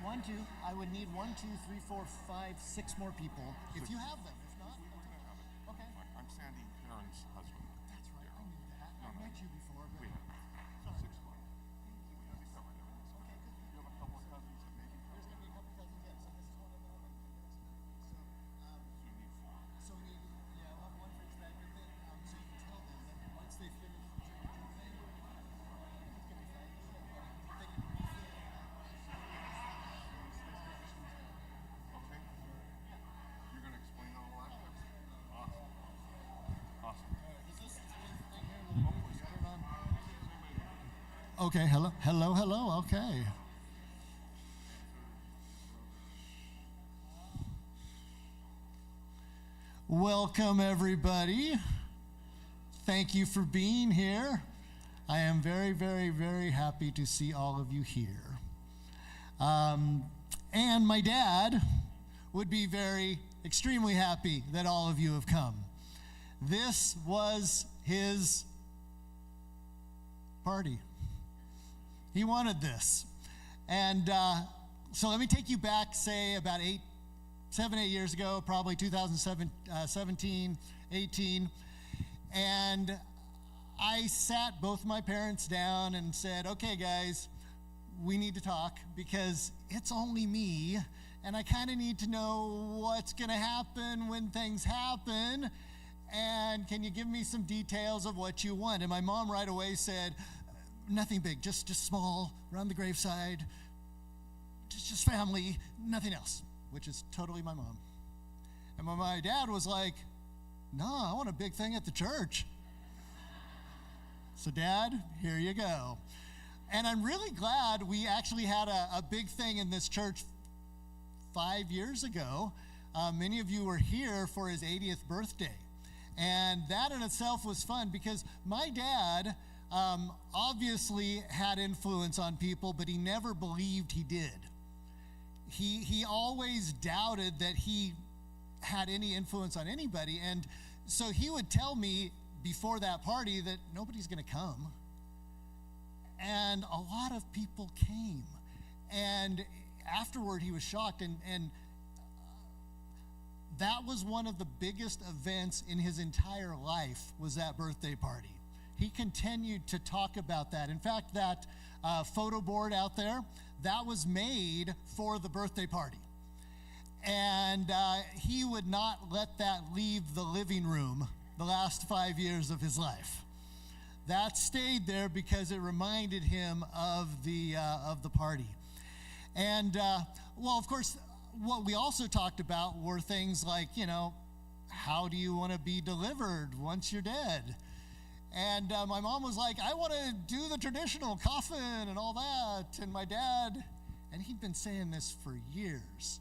one, two, I would need 1, 2, 3, 4, 5, 6 more people. If you have them. If not, We're going to have it. okay. I'm Sandy Perrin's husband. That's right. I knew that. No, I met you before. But We have 6 months. We have you covered there. Okay, good. You have a couple of cousins that maybe There's going to be a couple cousins, yeah. So this is one of them. you need 4. So we need, yeah, one for each bag. But then, so you can tell them that once they finish the trick-or-treat thing, it's going to be fun. They can refill. Okay. You're going to explain all that? Awesome. Awesome. Is this thing here? Turn on. Okay, hello, okay. Welcome, everybody. Thank you for being here. I am very, very, very happy to see all of you here. And my dad would be extremely happy that all of you have come. This was his party. He wanted this. And so let me take you back, say, about 7, 8 years ago, probably 2017, 18. And I sat both my parents down and said, okay, guys, we need to talk because it's only me, and I kind of need to know what's going to happen when things happen. And can you give me some details of what you want? And my mom right away said, nothing big, just small, around the graveside, just family, nothing else, which is totally my mom. And my dad was like, no, I want a big thing at the church. So Dad, here you go. And I'm really glad we actually had a big thing in this church 5 years ago. Many of you were here for his 80th birthday. And that in itself was fun because my dad obviously had influence on people, but he never believed he did. He always doubted that he had any influence on anybody. And so he would tell me before that party that nobody's going to come. And a lot of people came. And afterward, he was shocked. And that was one of the biggest events in his entire life, was that birthday party. He continued to talk about that. In fact, that photo board out there, that was made for the birthday party. And he would not let that leave the living room the last 5 years of his life. That stayed there because it reminded him of the party. And, well, of course, what we also talked about were things like, how do you want to be delivered once you're dead? And my mom was like, I want to do the traditional coffin and all that. And my dad, and he'd been saying this for years,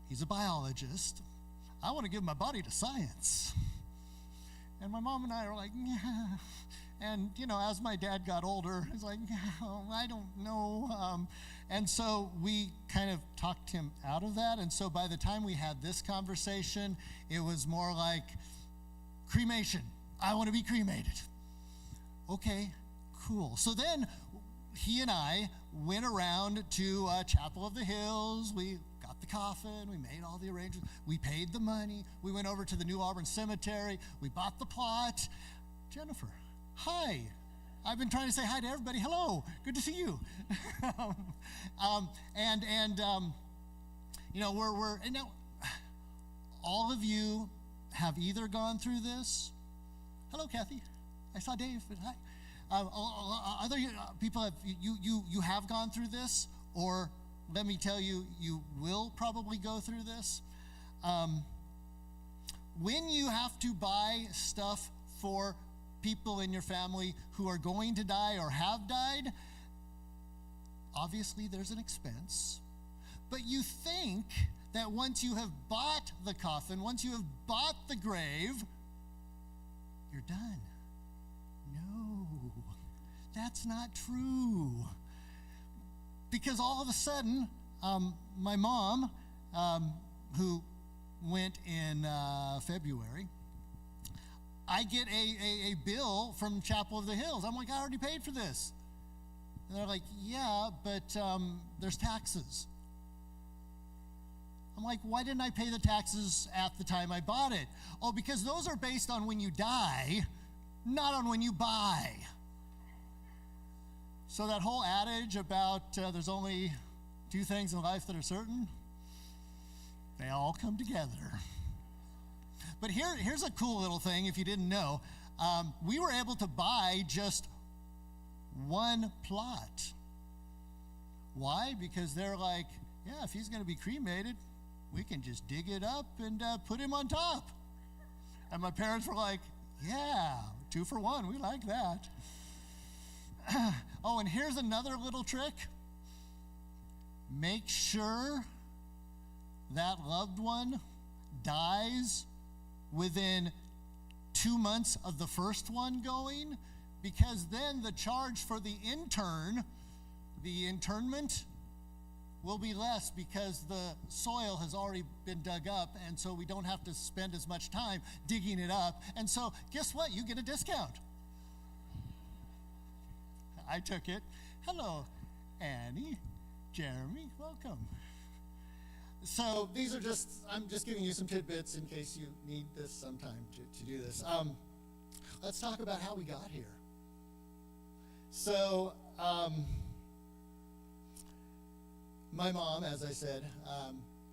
he's a biologist. I want to give my body to science. And my mom and I are like, yeah. And, as my dad got older, he's like, I don't know. And so we kind of talked him out of that. And so by the time we had this conversation, it was more like cremation. I want to be cremated. Okay, cool. So then he and I went around to Chapel of the Hills. We got the coffin. We made all the arrangements. We paid the money. We went over to the new Auburn cemetery. We bought the plot. Jennifer, hi. I've been trying to say hi to everybody. Hello, good to see you. We're and now all of you have either gone through this. Hello, Kathy. I saw Dave. But hi. Other people have you have gone through this, or let me tell you, you will probably go through this. When you have to buy stuff for people in your family who are going to die or have died, obviously there's an expense. But you think that once you have bought the coffin, once you have bought the grave, you're done. No, that's not true. Because all of a sudden, my mom, who went in February, I get a bill from Chapel of the Hills. I'm like, I already paid for this. And they're like, yeah, but there's taxes. I'm like, why didn't I pay the taxes at the time I bought it? Oh, because those are based on when you die, not on when you buy. So that whole adage about there's only two things in life that are certain, they all come together. But here's a cool little thing if you didn't know. We were able to buy just one plot. Why? Because they're like, yeah, if he's going to be cremated, we can just dig it up and put him on top. And my parents were like, yeah, 2 for 1, we like that. Oh, and here's another little trick. Make sure that loved one dies within 2 months of the first one going, because then the charge for the internment, will be less because the soil has already been dug up, and so we don't have to spend as much time digging it up. And so guess what? You get a discount. I took it. Hello, Annie, Jeremy, welcome. So these are I'm just giving you some tidbits in case you need this sometime to do this. Let's talk about how we got here. So, my mom, as I said,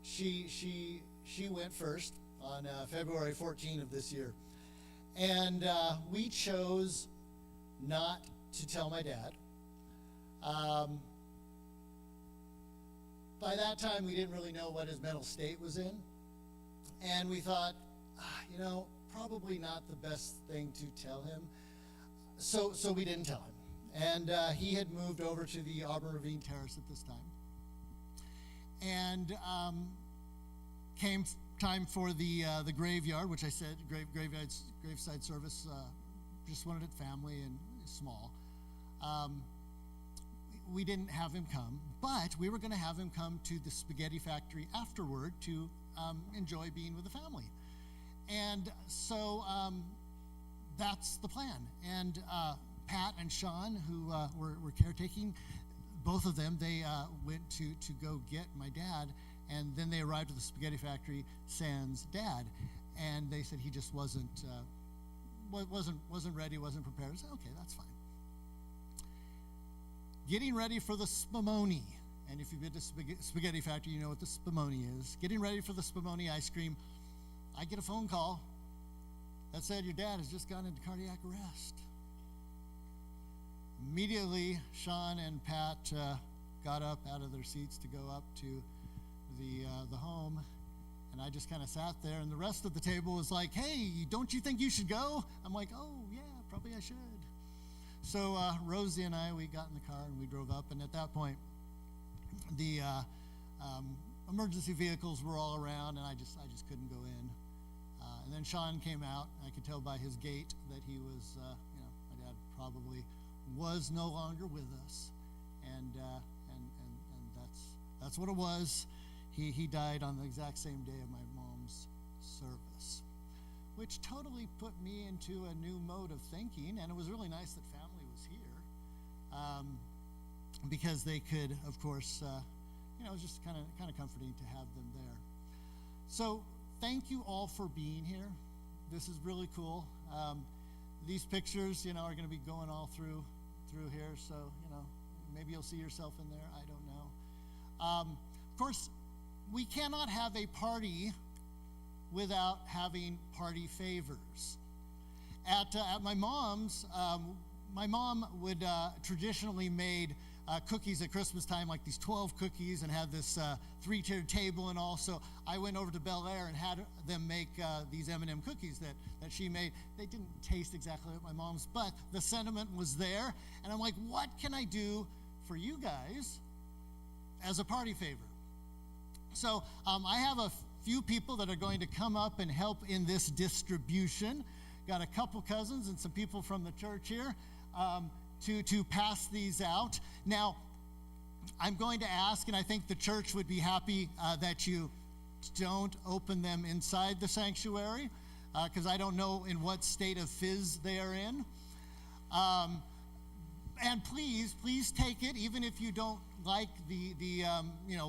she went first on February 14 of this year. And we chose not to tell my dad. By that time, we didn't really know what his mental state was in. And we thought, probably not the best thing to tell him. So we didn't tell him. And he had moved over to the Auburn Ravine Terrace at this time. And came time for the graveyard, which I said, graveside service, just wanted it family and small. We didn't have him come, but we were going to have him come to the spaghetti factory afterward to enjoy being with the family. And so that's the plan. And Pat and Sean, who were caretaking, both of them, they went to go get my dad, and then they arrived at the spaghetti factory sans dad, and they said he just wasn't ready, wasn't prepared. I said, okay, that's fine. Getting ready for the spumoni, and if you've been to spaghetti factory, you know what the spumoni is. Getting ready for the spumoni ice cream, I get a phone call that said your dad has just gone into cardiac arrest. Immediately, Sean and Pat got up out of their seats to go up to the home, and I just kind of sat there, and the rest of the table was like, hey, don't you think you should go? I'm like, oh, yeah, probably I should. So Rosie and I, we got in the car, and we drove up, and at that point, the emergency vehicles were all around, and I just couldn't go in. And then Sean came out. I could tell by his gait that he was, my dad probably was no longer with us, and that's what it was. He died on the exact same day of my mom's service, which totally put me into a new mode of thinking. And it was really nice that family was here, because they could, of course, it was just kind of comforting to have them there. So thank you all for being here. This is really cool. These pictures, are going to be going all through here, so maybe you'll see yourself in there. I don't know. Of course, we cannot have a party without having party favors. At my mom's, my mom would traditionally made cookies at Christmas time, like these 12 cookies, and had this 3-tiered table and all. So I went over to Bel Air and had them make these M&M cookies that she made. They didn't taste exactly like my mom's, but the sentiment was there. And I'm like, what can I do for you guys as a party favor? So I have a few people that are going to come up and help in this distribution. Got a couple cousins and some people from the church here to pass these out. Now, I'm going to ask, and I think the church would be happy that you don't open them inside the sanctuary, because I don't know in what state of fizz they are in. And please take it, even if you don't like the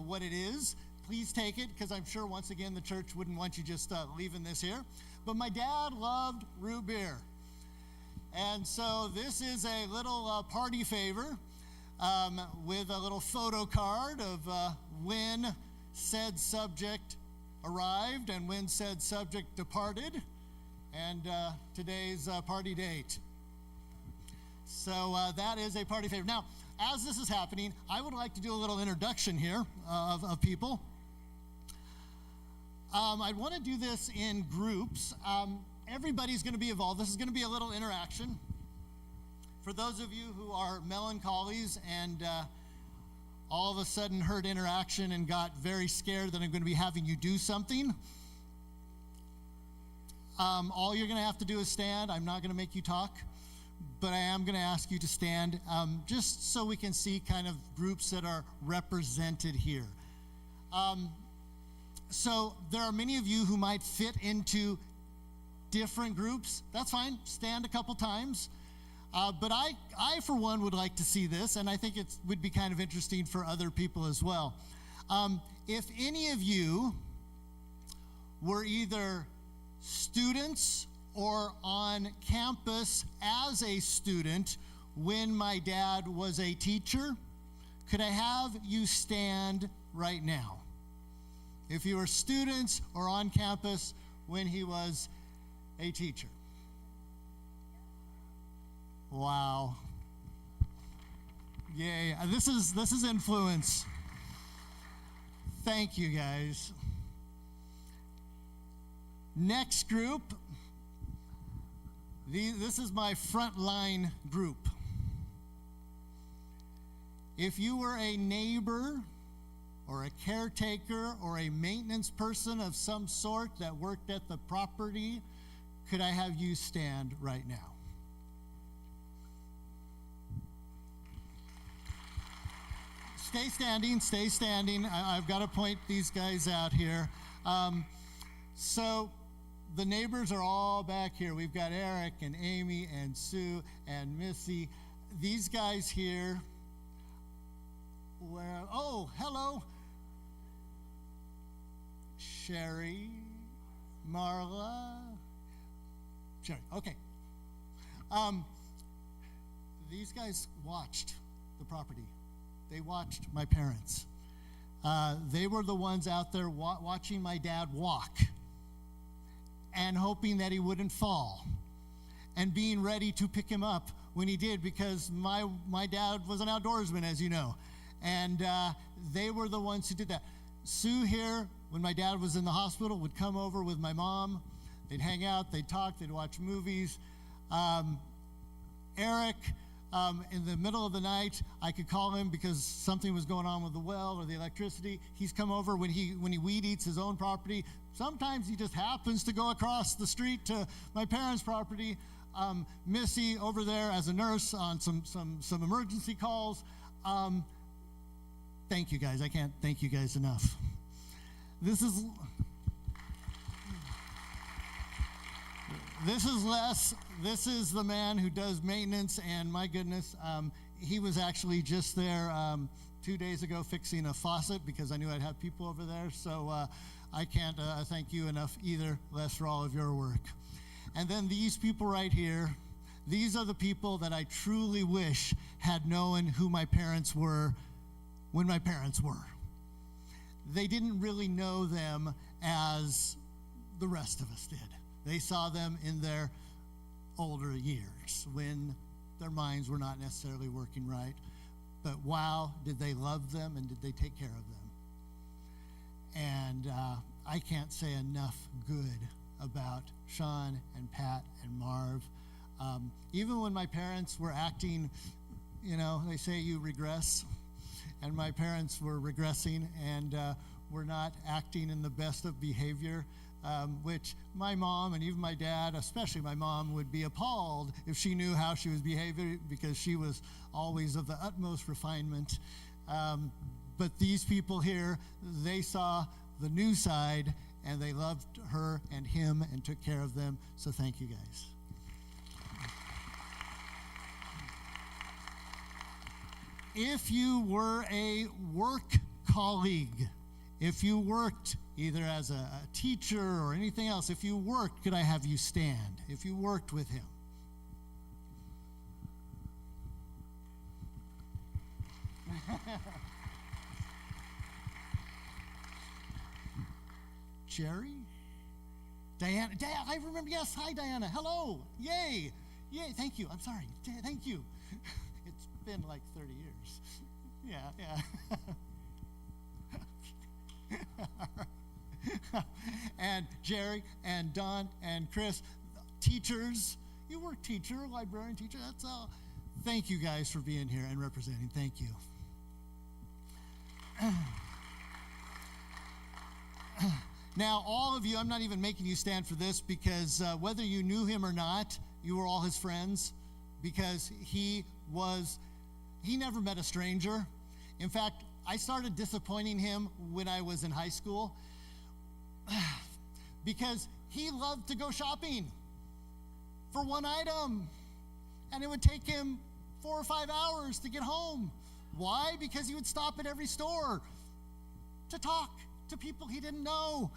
what it is. Please take it, because I'm sure once again the church wouldn't want you just leaving this here. But my dad loved root beer, and so this is a little party favor with a little photo card of when said subject arrived and when said subject departed, and today's party date. So that is a party favor. Now, as this is happening, I would like to do a little introduction here of people. I want to do this in groups. Everybody's going to be involved. This is going to be a little interaction. For those of you who are melancholies and all of a sudden heard interaction and got very scared that I'm going to be having you do something, all you're going to have to do is stand. I'm not going to make you talk, but I am going to ask you to stand just so we can see kind of groups that are represented here. So there are many of you who might fit into different groups. That's fine. Stand a couple times. But I, for one, would like to see this, and I think it would be kind of interesting for other people as well. If any of you were either students or on campus as a student when my dad was a teacher, could I have you stand right now? If you were students or on campus when he was a teacher. Wow. Yay. This is influence. Thank you, guys. Next group. This is my frontline group. If you were a neighbor or a caretaker or a maintenance person of some sort that worked at the property, could I have you stand right now? Stay standing. I've got to point these guys out here. So the neighbors are all back here. We've got Eric and Amy and Sue and Missy. These guys here, hello. Sherry, Marla, Sherry, okay. These guys watched the property. They watched my parents. They were the ones out there watching my dad walk and hoping that he wouldn't fall and being ready to pick him up when he did, because my dad was an outdoorsman, as you know, and they were the ones who did that. Sue here, when my dad was in the hospital, would come over with my mom. They'd hang out, they'd talk, they'd watch movies. Eric, in the middle of the night, I could call him because something was going on with the well or the electricity. He's come over when he weed eats his own property. Sometimes he just happens to go across the street to my parents' property. Missy over there as a nurse on some emergency calls. Thank you guys. I can't thank you guys enough. This is Les. This is the man who does maintenance, and my goodness, he was actually just there 2 days ago fixing a faucet because I knew I'd have people over there. So I can't thank you enough either, Les, for all of your work. And then these people right here, these are the people that I truly wish had known who my parents were when my parents were. They didn't really know them as the rest of us did. They saw them in their older years when their minds were not necessarily working right. But wow, did they love them and did they take care of them? And I can't say enough good about Sean and Pat and Marv. Even when my parents were acting, they say you regress, and my parents were regressing and were not acting in the best of behavior, which my mom and even my dad, especially my mom, would be appalled if she knew how she was behaving, because she was always of the utmost refinement. But these people here, they saw the new side, and they loved her and him and took care of them. So thank you guys. if you were a work colleague, if you worked either as a teacher or anything else, if you worked, could I have you stand? If you worked with him. Jerry? Diana, I remember, yes, hi Diana, hello, yay, thank you, I'm sorry, thank you. It's been like 30 years. Yeah. And Jerry and Don and Chris, teachers, you were teacher, librarian teacher, that's all. Thank you guys for being here and representing, thank you. Now, all of you, I'm not even making you stand for this because whether you knew him or not, you were all his friends because he never met a stranger. In fact, I started disappointing him when I was in high school because he loved to go shopping for one item, and it would take him 4 or 5 hours to get home. Why? Because he would stop at every store to talk to people he didn't know.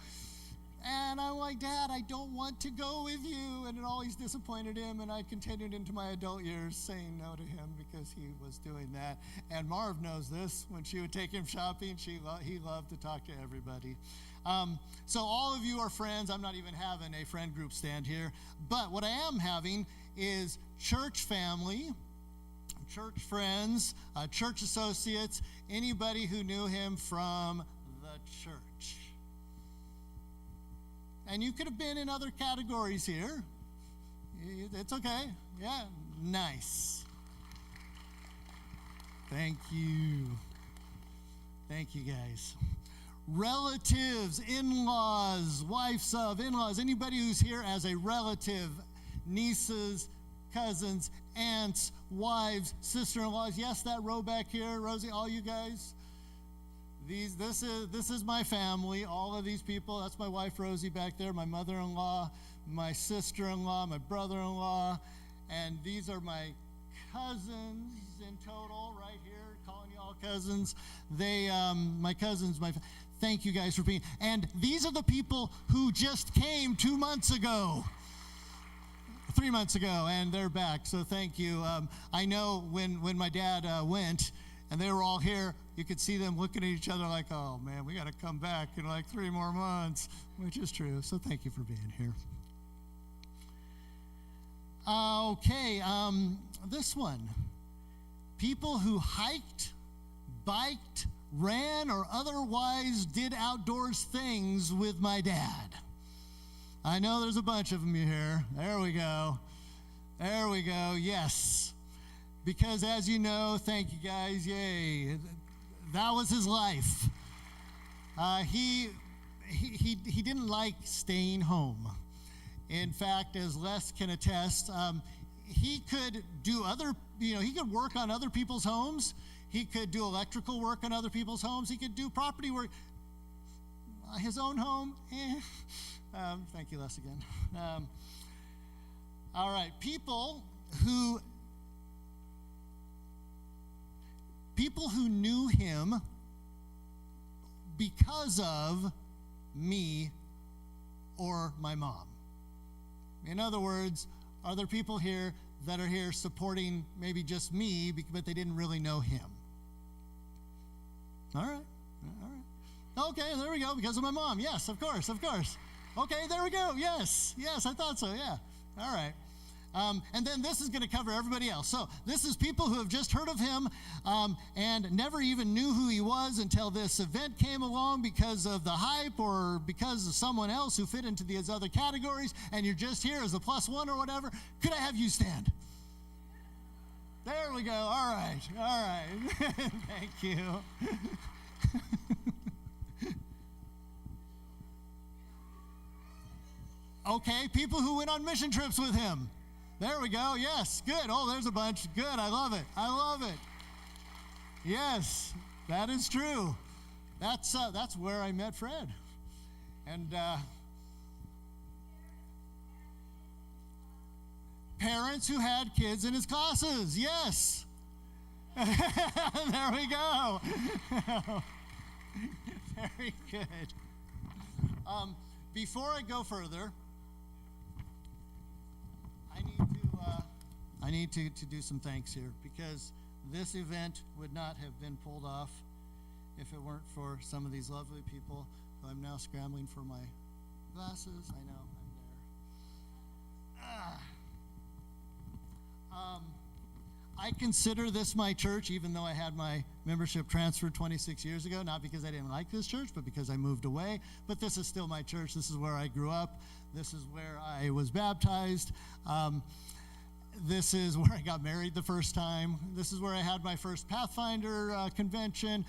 And I'm like, Dad, I don't want to go with you. And it always disappointed him. And I continued into my adult years saying no to him because he was doing that. And Marv knows this. When she would take him shopping, he loved to talk to everybody. So all of you are friends. I'm not even having a friend group stand here. But what I am having is church family, church friends, church associates, anybody who knew him from the church. And you could have been in other categories here. It's okay. Yeah, nice. Thank you. Thank you, guys. Relatives, in-laws, wives of, in-laws, anybody who's here as a relative, nieces, cousins, aunts, wives, sister-in-laws. Yes, that row back here, Rosie, all you guys. This is my family, all of these people. That's my wife, Rosie, back there, my mother-in-law, my sister-in-law, my brother-in-law, and these are my cousins in total right here, calling you all cousins. My cousins, thank you guys for being, and these are the people who just came 2 months ago. 3 months ago, and they're back, so thank you. I know when my dad went, and they were all here, you could see them looking at each other like, oh man, we got to come back in like 3 more months, which is true, so thank you for being here. Okay, this one. People who hiked, biked, ran, or otherwise did outdoors things with my dad. I know there's a bunch of them here. There we go. There we go. Yes. Because as you know, thank you guys, yay. That was his life. He didn't like staying home. In fact, as Les can attest, he could do he could work on other people's homes. He could do electrical work on other people's homes. He could do property work. His own home, thank you, Les, again. All right, people who knew him because of me or my mom. In other words, are there people here that are here supporting maybe just me, but they didn't really know him? All right. Okay, there we go, because of my mom. Yes, of course. Okay, there we go. Yes, I thought so, yeah. All right. And then this is going to cover everybody else. So this is people who have just heard of him and never even knew who he was until this event came along because of the hype or because of someone else who fit into these other categories, and you're just here as a +1 or whatever. Could I have you stand? There we go. All right. Thank you. Okay, people who went on mission trips with him. There we go. Yes, good. Oh, there's a bunch. Good. I love it. Yes, that is true. That's where I met Fred. And parents who had kids in his classes. Yes. There we go. Very good. Before I go further, I need to do some thanks here, because this event would not have been pulled off if it weren't for some of these lovely people who I'm now scrambling for my glasses. I know, I'm there. I consider this my church, even though I had my membership transferred 26 years ago, not because I didn't like this church, but because I moved away. But this is still my church. This is where I grew up. This is where I was baptized. This is where I got married the first time. This is where I had my first Pathfinder convention.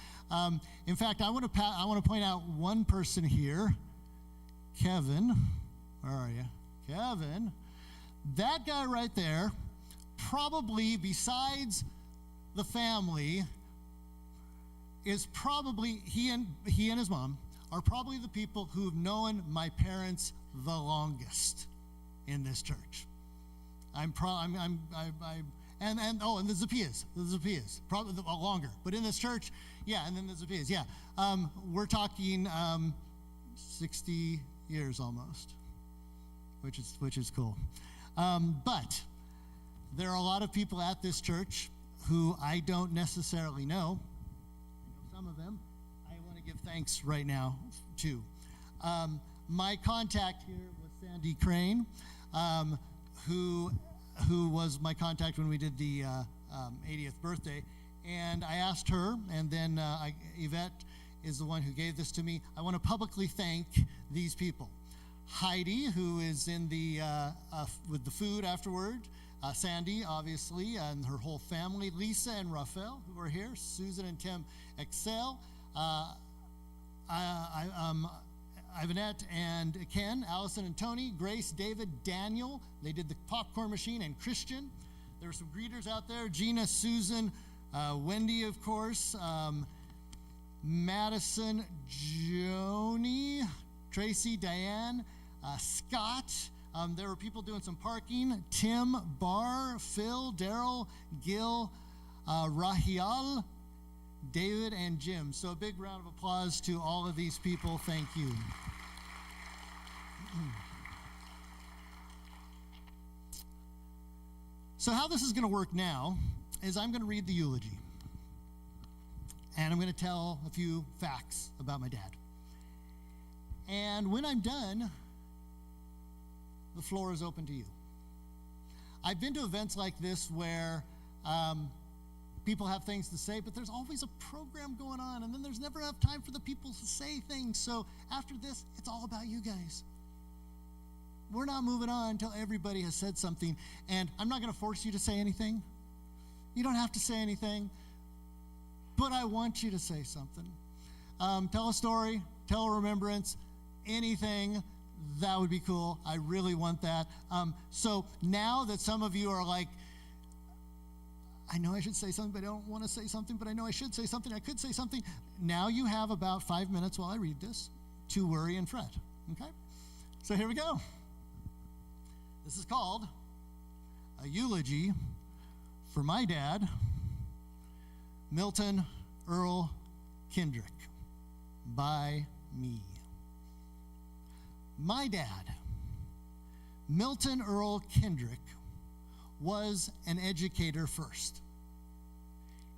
In fact, I want to point out one person here, Kevin. Where are you? Kevin. That guy right there, probably besides the family, is probably he and his mom are probably the people who've known my parents the longest in this church. And the Zappias, probably longer, but in this church, yeah, and then the Zappias, yeah. We're talking 60 years almost, which is cool. But there are a lot of people at this church who I don't necessarily know. I know some of them. I want to give thanks right now to. My contact here was Sandy Crane, who was my contact when we did the 80th birthday. And I asked her, and then Yvette is the one who gave this to me. I want to publicly thank these people. Heidi, who is in the with the food afterward. Sandy, obviously, and her whole family. Lisa and Raphael, who are here. Susan and Tim Excel. Ivanette and Ken, Allison and Tony, Grace, David, Daniel. They did the popcorn machine, and Christian. There were some greeters out there. Gina, Susan, Wendy, of course. Madison, Joni, Tracy, Diane, Scott. There were people doing some parking. Tim, Barr, Phil, Daryl, Gil, Rahial, David, and Jim. So a big round of applause to all of these people. Thank you. So how this is going to work now is I'm going to read the eulogy. And I'm going to tell a few facts about my dad. And when I'm done, the floor is open to you. I've been to events like this where people have things to say, but there's always a program going on, and then there's never enough time for the people to say things. So after this, it's all about you guys. We're not moving on until everybody has said something, and I'm not going to force you to say anything. You don't have to say anything, but I want you to say something. Tell a story, tell a remembrance, anything. That would be cool. I really want that. So now that some of you are like, I know I should say something, but I don't want to say something, but I know I should say something, I could say something. Now you have about 5 minutes while I read this to worry and fret, okay? So here we go. This is called A Eulogy for My Dad, Milton Earl Kindrick, by me. My dad, Milton Earl Kindrick, was an educator first.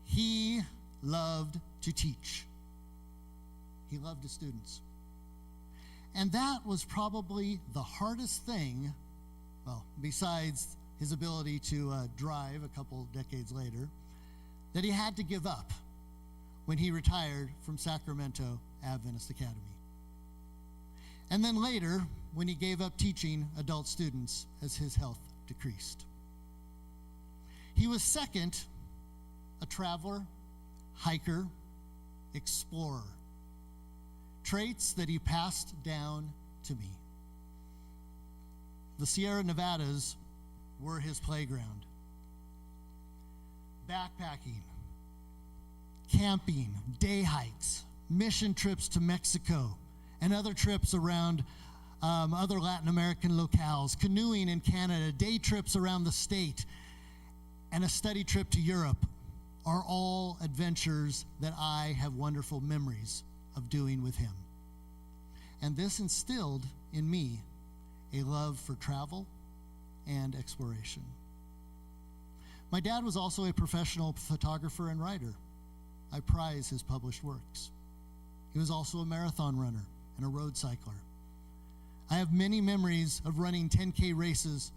He loved to teach. He loved his students. And that was probably the hardest thing, well, besides his ability to drive a couple decades later, that he had to give up when he retired from Sacramento Adventist Academy. And then later, when he gave up teaching adult students as his health decreased. He was second, a traveler, hiker, explorer. Traits that he passed down to me. The Sierra Nevadas were his playground. Backpacking, camping, day hikes, mission trips to Mexico, and other trips around other Latin American locales, canoeing in Canada, day trips around the state, and a study trip to Europe are all adventures that I have wonderful memories of doing with him. And this instilled in me a love for travel and exploration. My dad was also a professional photographer and writer. I prize his published works. He was also a marathon runner and a road cycler. I have many memories of running 10K races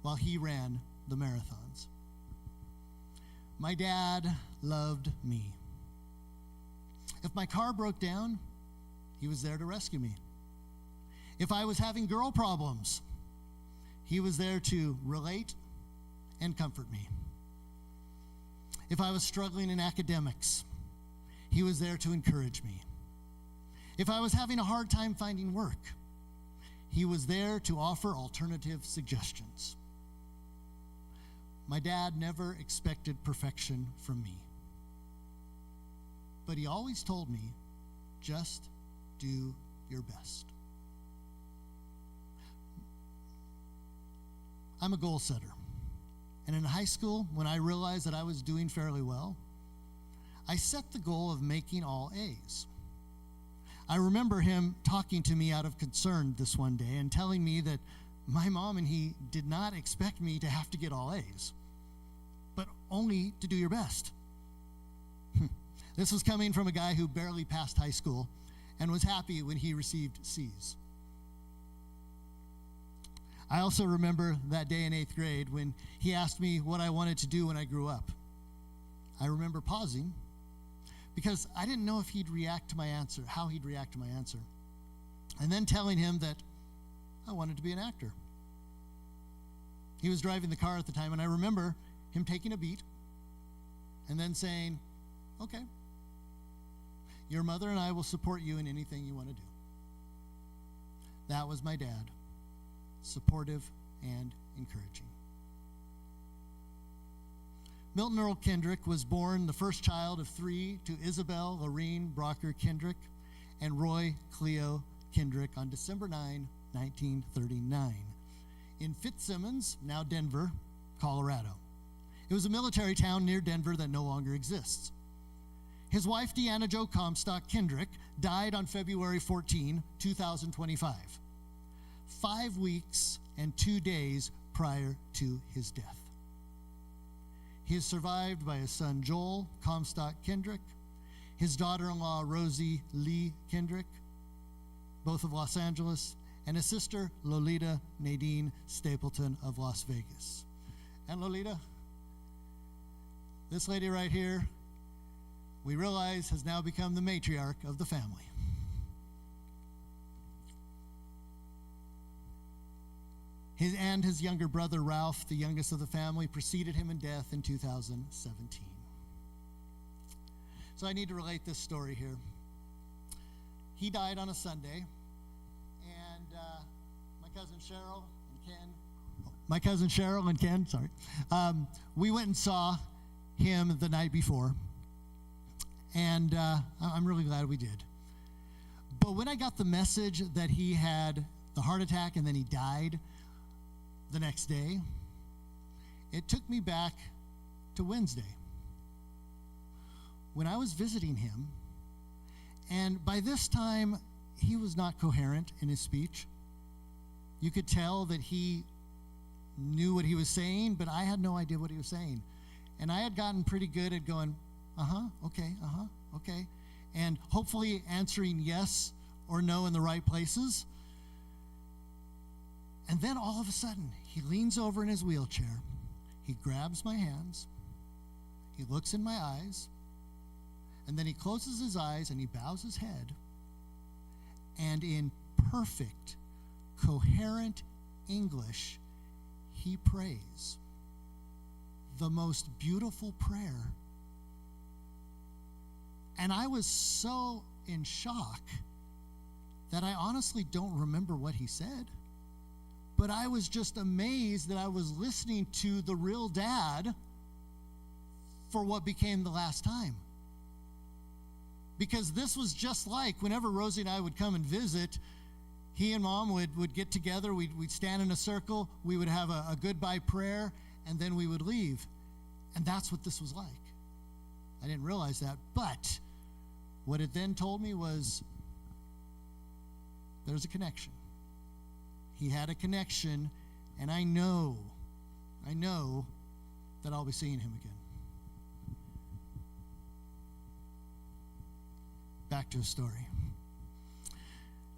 while he ran the marathons. My dad loved me. If my car broke down, he was there to rescue me. If I was having girl problems, he was there to relate and comfort me. If I was struggling in academics, he was there to encourage me. If I was having a hard time finding work, he was there to offer alternative suggestions. My dad never expected perfection from me, but he always told me, just do your best. I'm a goal setter. And in high school, when I realized that I was doing fairly well, I set the goal of making all A's. I remember him talking to me out of concern this one day and telling me that my mom and he did not expect me to have to get all A's, but only to do your best. This was coming from a guy who barely passed high school and was happy when he received C's. I also remember that day in 8th grade when he asked me what I wanted to do when I grew up. I remember pausing because I didn't know if he'd react to my answer, how he'd react to my answer, and then telling him that I wanted to be an actor. He was driving the car at the time, and I remember him taking a beat and then saying, okay, your mother and I will support you in anything you want to do. That was my dad, supportive and encouraging. Milton Earl Kindrick was born the first child of 3 to Isabel Lorene Brocker Kindrick and Roy Cleo Kindrick on December 9, 1939, in Fitzsimmons, now Denver, Colorado. It was a military town near Denver that no longer exists. His wife, Deanna Jo Comstock Kindrick, died on February 14, 2025, 5 weeks and 2 days prior to his death. He is survived by his son, Joel Comstock Kindrick, his daughter-in-law, Rosie Lee Kindrick, both of Los Angeles, and his sister, Lolita Nadine Stapleton of Las Vegas. And Lolita, this lady right here, we realize has now become the matriarch of the family. His younger brother, Ralph, the youngest of the family, preceded him in death in 2017. So I need to relate this story here. He died on a Sunday, and my cousin Cheryl and Ken, we went and saw him the night before, and I'm really glad we did. But when I got the message that he had the heart attack and then he died the next day, it took me back to Wednesday when I was visiting him, and by this time he was not coherent in his speech. You could tell that he knew what he was saying, but I had no idea what he was saying. And I had gotten pretty good at going, okay, and hopefully answering yes or no in the right places. And then all of a sudden, he leans over in his wheelchair, he grabs my hands, he looks in my eyes, and then he closes his eyes and he bows his head, and in perfect, coherent English, he prays the most beautiful prayer. And I was so in shock that I honestly don't remember what he said. But I was just amazed that I was listening to the real dad for what became the last time. Because this was just like whenever Rosie and I would come and visit, he and Mom would get together, we'd stand in a circle, we would have a goodbye prayer, and then we would leave. And that's what this was like. I didn't realize that. But what it then told me was there's a connection. He had a connection, and I know that I'll be seeing him again. Back to his story.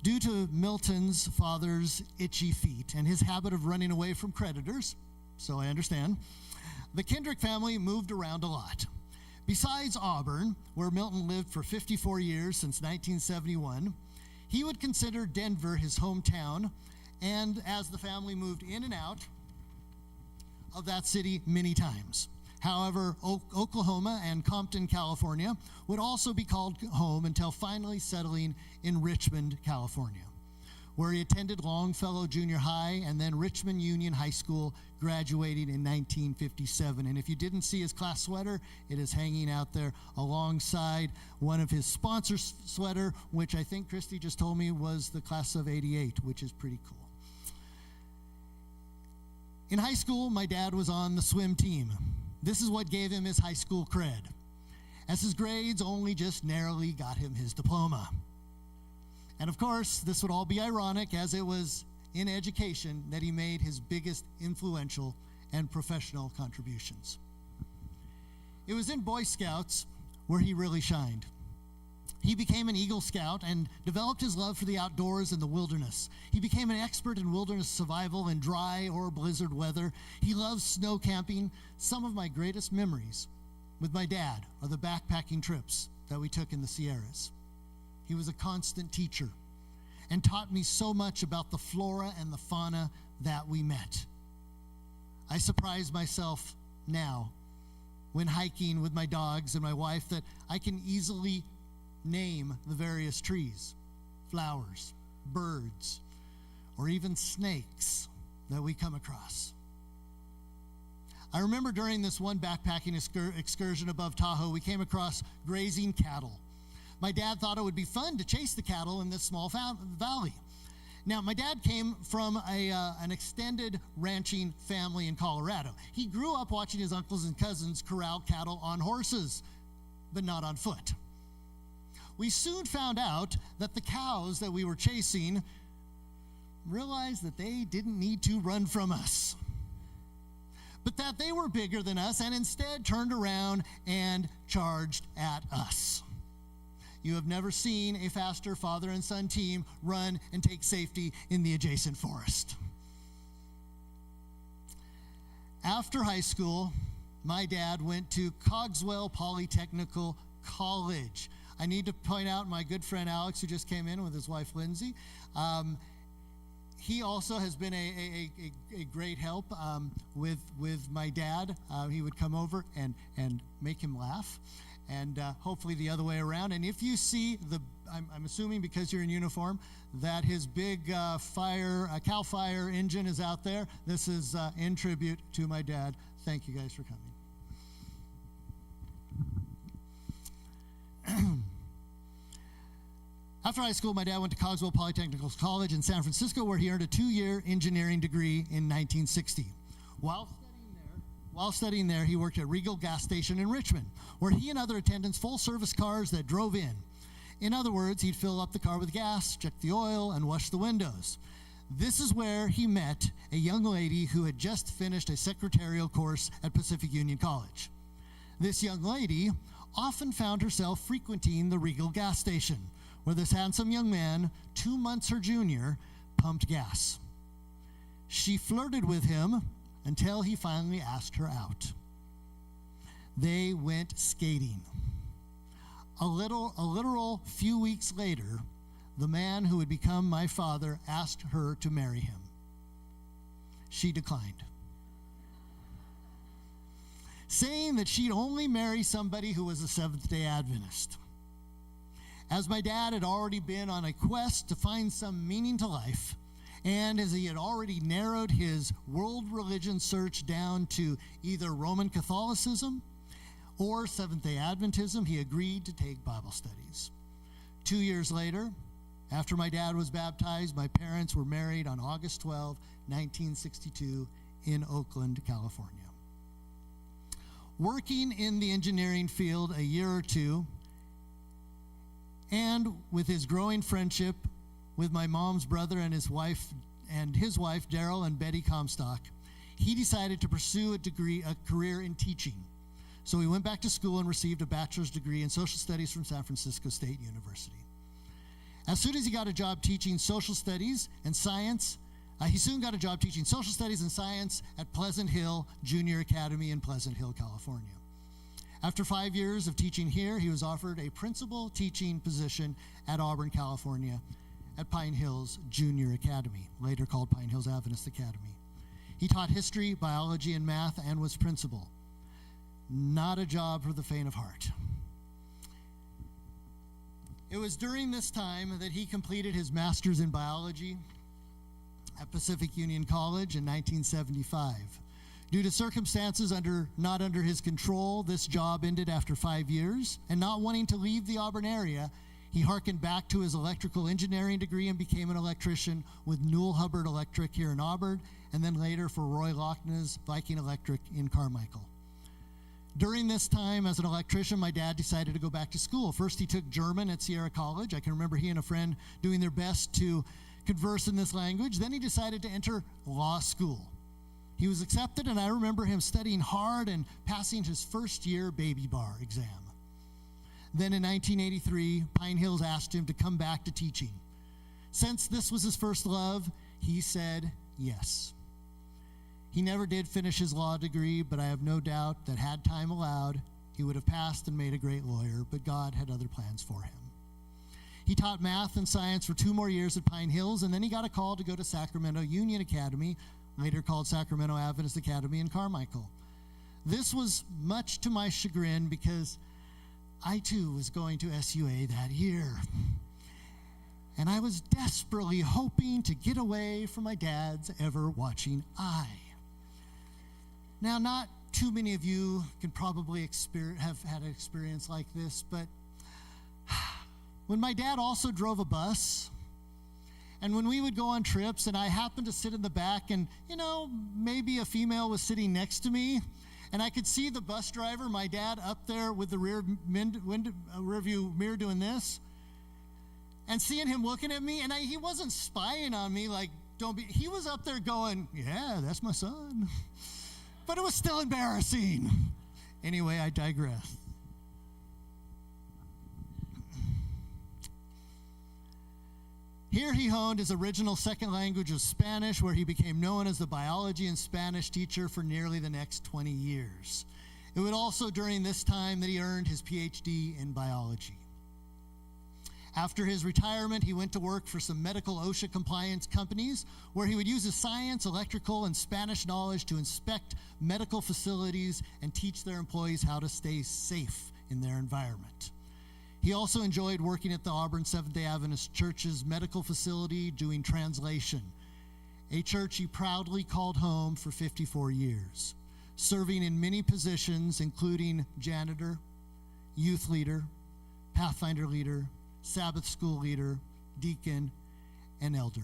Due to Milton's father's itchy feet and his habit of running away from creditors, so I understand, the Kindrick family moved around a lot. Besides Auburn, where Milton lived for 54 years since 1971, he would consider Denver his hometown, and as the family moved in and out of that city many times. However, Oklahoma and Compton, California would also be called home until finally settling in Richmond, California, where he attended Longfellow Junior High and then Richmond Union High School, graduating in 1957. And if you didn't see his class sweater, it is hanging out there alongside one of his sponsor sweater, which I think Christy just told me was the class of '88, which is pretty cool. In high school, my dad was on the swim team. This is what gave him his high school cred, as his grades only just narrowly got him his diploma. And of course, this would all be ironic, as it was in education that he made his biggest influential and professional contributions. It was in Boy Scouts where he really shined. He became an Eagle Scout and developed his love for the outdoors and the wilderness. He became an expert in wilderness survival in dry or blizzard weather. He loves snow camping. Some of my greatest memories with my dad are the backpacking trips that we took in the Sierras. He was a constant teacher and taught me so much about the flora and the fauna that we met. I surprise myself now when hiking with my dogs and my wife that I can easily name the various trees, flowers, birds, or even snakes that we come across. I remember during this one backpacking excursion above Tahoe, we came across grazing cattle. My dad thought it would be fun to chase the cattle in this small valley. Now, my dad came from an extended ranching family in Colorado. He grew up watching his uncles and cousins corral cattle on horses, but not on foot. We soon found out that the cows that we were chasing realized that they didn't need to run from us, but that they were bigger than us and instead turned around and charged at us. You have never seen a faster father and son team run and take safety in the adjacent forest. After high school, my dad went to Cogswell Polytechnical College. I need to point out my good friend Alex, who just came in with his wife Lindsay. He also has been a great help with my dad. He would come over and make him laugh, and hopefully the other way around. And if you see I'm assuming because you're in uniform, that his big CAL FIRE engine is out there. This is in tribute to my dad. Thank you guys for coming. After high school, my dad went to Cogswell Polytechnical College in San Francisco, where he earned a 2-year engineering degree in 1960. While studying there, he worked at Regal Gas Station in Richmond, where he and other attendants full-service cars that drove in. In other words, he'd fill up the car with gas, check the oil, and wash the windows. This is where he met a young lady who had just finished a secretarial course at Pacific Union College. This young lady often found herself frequenting the Regal gas station, where this handsome young man, 2 months her junior, pumped gas. She flirted with him until he finally asked her out. They went skating. A literal few weeks later, the man who would become my father asked her to marry him. She declined, saying that she'd only marry somebody who was a Seventh-day Adventist. As my dad had already been on a quest to find some meaning to life, and as he had already narrowed his world religion search down to either Roman Catholicism or Seventh-day Adventism, he agreed to take Bible studies. 2 years later, after my dad was baptized, my parents were married on August 12, 1962, in Oakland, California. working in the engineering field a year or two, and with his growing friendship with my mom's brother and his wife, Daryl and Betty Comstock, he decided to pursue a career in teaching. So he went back to school and received a bachelor's degree in social studies from San Francisco State University. As soon as he got a job teaching social studies and science, he soon got a job teaching social studies and science at Pleasant Hill Junior Academy in Pleasant Hill, California. After 5 years of teaching here, he was offered a principal teaching position at Auburn, California, at Pine Hills Junior Academy, later called Pine Hills Adventist Academy. He taught history, biology, and math, and was principal. Not a job for the faint of heart. It was during this time that he completed his master's in biology at Pacific Union College in 1975. Due to circumstances not under his control, this job ended after 5 years, and not wanting to leave the Auburn area, he hearkened back to his electrical engineering degree and became an electrician with Newell Hubbard Electric here in Auburn, and then later for Roy Lochna's Viking Electric in Carmichael. During this time as an electrician, my dad decided to go back to school. First, he took German at Sierra College. I can remember he and a friend doing their best to converse in this language. Then he decided to enter law school. He was accepted, and I remember him studying hard and passing his first year baby bar exam. Then in 1983, Pine Hills asked him to come back to teaching. Since this was his first love, he said yes. He never did finish his law degree, but I have no doubt that had time allowed, he would have passed and made a great lawyer, but God had other plans for him. He taught math and science for 2 more years at Pine Hills, and then he got a call to go to Sacramento Union Academy, later called Sacramento Adventist Academy in Carmichael. This was much to my chagrin because I too was going to SUA that year. And I was desperately hoping to get away from my dad's ever-watching eye. Now, not too many of you can probably have had an experience like this, but when my dad also drove a bus, and when we would go on trips and I happened to sit in the back and, maybe a female was sitting next to me, and I could see the bus driver, my dad, up there with the rear view mirror doing this, and seeing him looking at me, and he wasn't spying on me like, he was up there going, yeah, that's my son. But it was still embarrassing. Anyway, I digress. Here he honed his original second language of Spanish, where he became known as the biology and Spanish teacher for nearly the next 20 years. It was also during this time that he earned his PhD in biology. After his retirement, he went to work for some medical OSHA compliance companies where he would use his science, electrical, and Spanish knowledge to inspect medical facilities and teach their employees how to stay safe in their environment. He also enjoyed working at the Auburn Seventh-day Adventist Church's medical facility doing translation, a church he proudly called home for 54 years, serving in many positions including janitor, youth leader, Pathfinder leader, Sabbath school leader, deacon, and elder.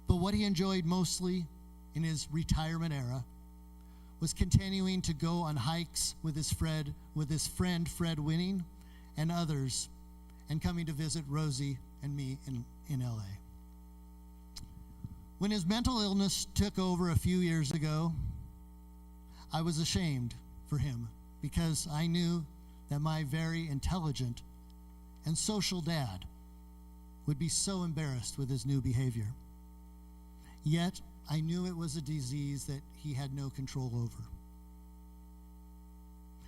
But what he enjoyed mostly in his retirement era was continuing to go on hikes with his friend Fred Winning and others, and coming to visit Rosie and me in LA. When his mental illness took over a few years ago, I was ashamed for him because I knew that my very intelligent and social dad would be so embarrassed with his new behavior. Yet, I knew it was a disease that he had no control over.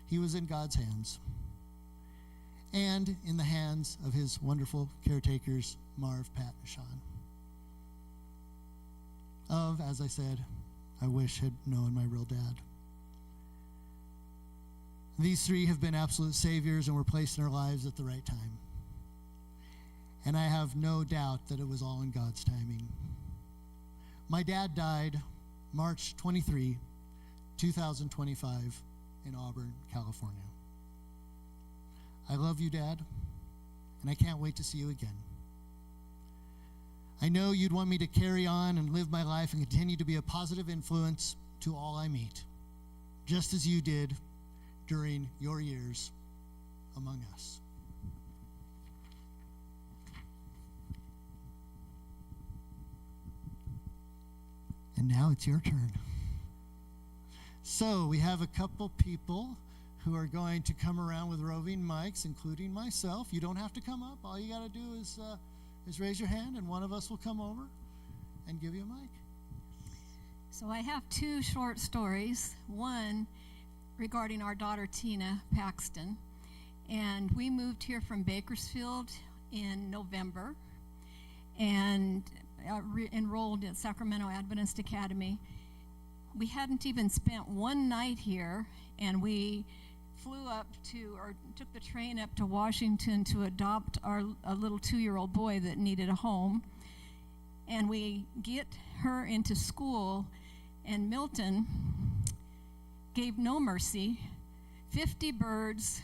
He was in God's hands, and in the hands of his wonderful caretakers, Marv, Pat, and Sean. As I said, I wish had known my real dad. These three have been absolute saviors and were placed in our lives at the right time. And I have no doubt that it was all in God's timing. My dad died March 23, 2025 in Auburn, California. I love you, Dad, and I can't wait to see you again. I know you'd want me to carry on and live my life and continue to be a positive influence to all I meet. just as you did during your years among us. And now it's your turn. So we have a couple people who are going to come around with roving mics, including myself. You don't have to come up. All you got to do is raise your hand, and one of us will come over and give you a mic. So I have two short stories. One regarding our daughter Tina Paxton. And we moved here from Bakersfield in November and enrolled at Sacramento Adventist Academy. We hadn't even spent one night here, and we took the train up to Washington to adopt a little 2-year-old boy that needed a home. And we get her into school, and Milton gave no mercy, 50 birds,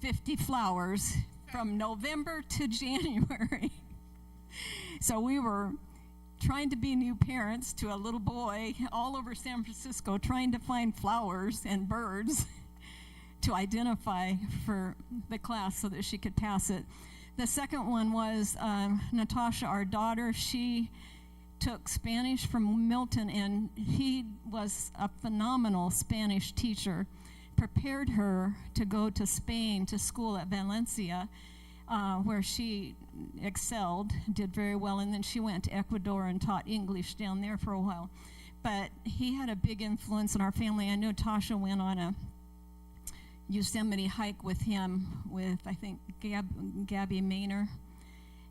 50 flowers from November to January. So we were trying to be new parents to a little boy all over San Francisco, trying to find flowers and birds to identify for the class so that she could pass it. The second one was Natasha, our daughter. She took Spanish from Milton, and he was a phenomenal Spanish teacher. Prepared her to go to Spain to school at Valencia, where she excelled, did very well, and then she went to Ecuador and taught English down there for a while. But he had a big influence in our family. I know Tasha went on a Yosemite hike with him with, I think, Gabby Maynor,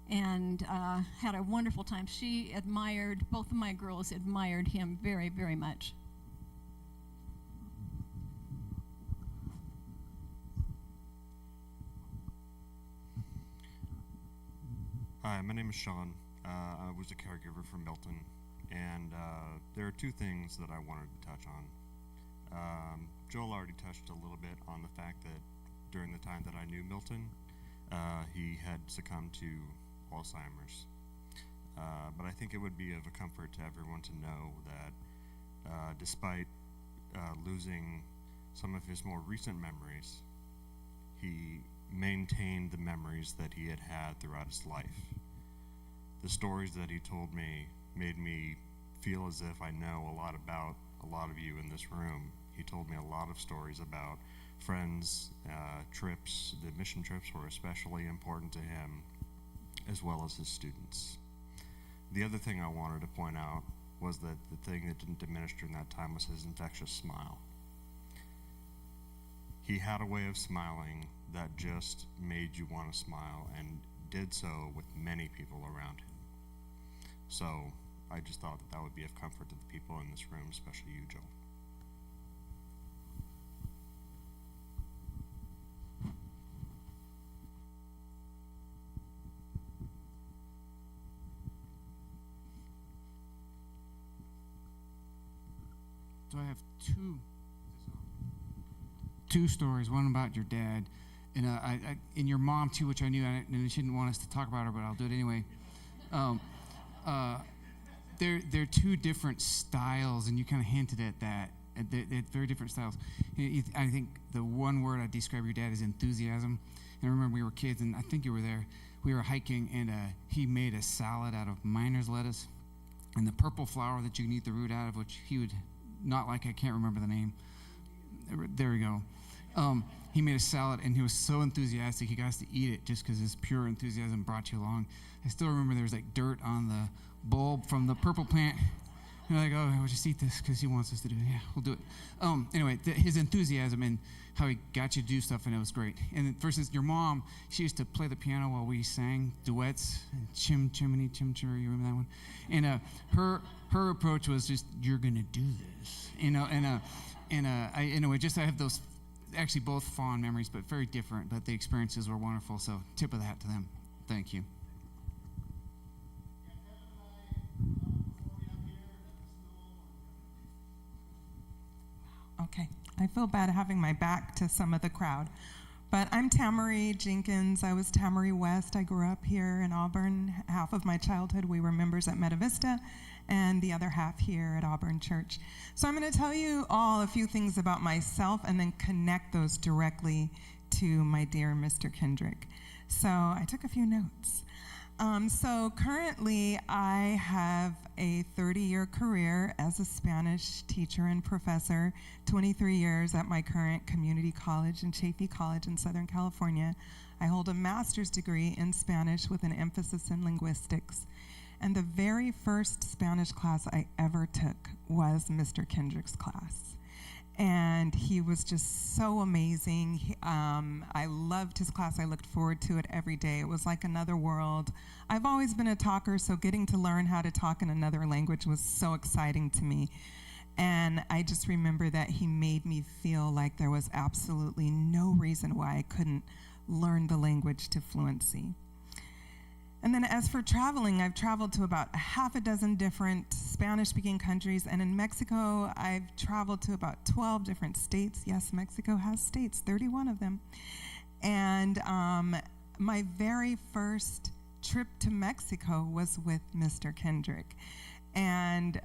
and had a wonderful time. Both of my girls admired him very, very much. Hi, my name is Sean. I was a caregiver for Milton, and there are two things that I wanted to touch on. Joel already touched a little bit on the fact that during the time that I knew Milton, he had succumbed to Alzheimer's. But I think it would be of a comfort to everyone to know that despite losing some of his more recent memories, he maintained the memories that he had had throughout his life. The stories that he told me made me feel as if I know a lot about a lot of you in this room. He told me a lot of stories about friends, trips. The mission trips were especially important to him, as well as his students. The other thing I wanted to point out was that the thing that didn't diminish during that time was his infectious smile. He had a way of smiling that just made you want to smile, and did so with many people around him. So I just thought that would be of comfort to the people in this room, especially you, Joel. So I have two stories. One about your dad, and and your mom too, which I knew, and she didn't want us to talk about her, but I'll do it anyway. They're two different styles, and you kind of hinted at that. They're very different styles. I think the one word I describe your dad is enthusiasm. And I remember we were kids, and I think you were there. We were hiking, and he made a salad out of miner's lettuce and the purple flower that you can eat the root out of, which he would not like. I can't remember the name. There we go. He made a salad, and he was so enthusiastic he got us to eat it just because his pure enthusiasm brought you along. I still remember there was like dirt on the bulb from the purple plant. And we're like, oh, we'll just eat this because he wants us to do it. Yeah, we'll do it. Anyway, his enthusiasm and how he got you to do stuff, and it was great. And then versus your mom, she used to play the piano while we sang duets. And Chim Chimney, Chim Chimney, you remember that one? And her approach was just, you're going to do this. I have those, actually both fond memories, but very different, but the experiences were wonderful, so tip of the hat to them. Thank you. Okay, I feel bad having my back to some of the crowd, But I'm Tamari Jenkins. I was Tamari West. I grew up here in Auburn. Half of my childhood we were members at Meta Vista, and the other half here at Auburn Church. So I'm going to tell you all a few things about myself and then connect those directly to my dear Mr. Kindrick. So I took a few notes. So currently I have a 30-year career as a Spanish teacher and professor, 23 years at my current community college in Chaffey College in Southern California. I hold a master's degree in Spanish with an emphasis in linguistics. And the very first Spanish class I ever took was Mr. Kindrick's class. And he was just so amazing. I loved his class. I looked forward to it every day. It was like another world. I've always been a talker, so getting to learn how to talk in another language was so exciting to me. And I just remember that he made me feel like there was absolutely no reason why I couldn't learn the language to fluency. And then as for traveling, I've traveled to about a half a dozen different Spanish-speaking countries, and in Mexico, I've traveled to about 12 different states. Yes, Mexico has states, 31 of them. And my very first trip to Mexico was with Mr. Kindrick. And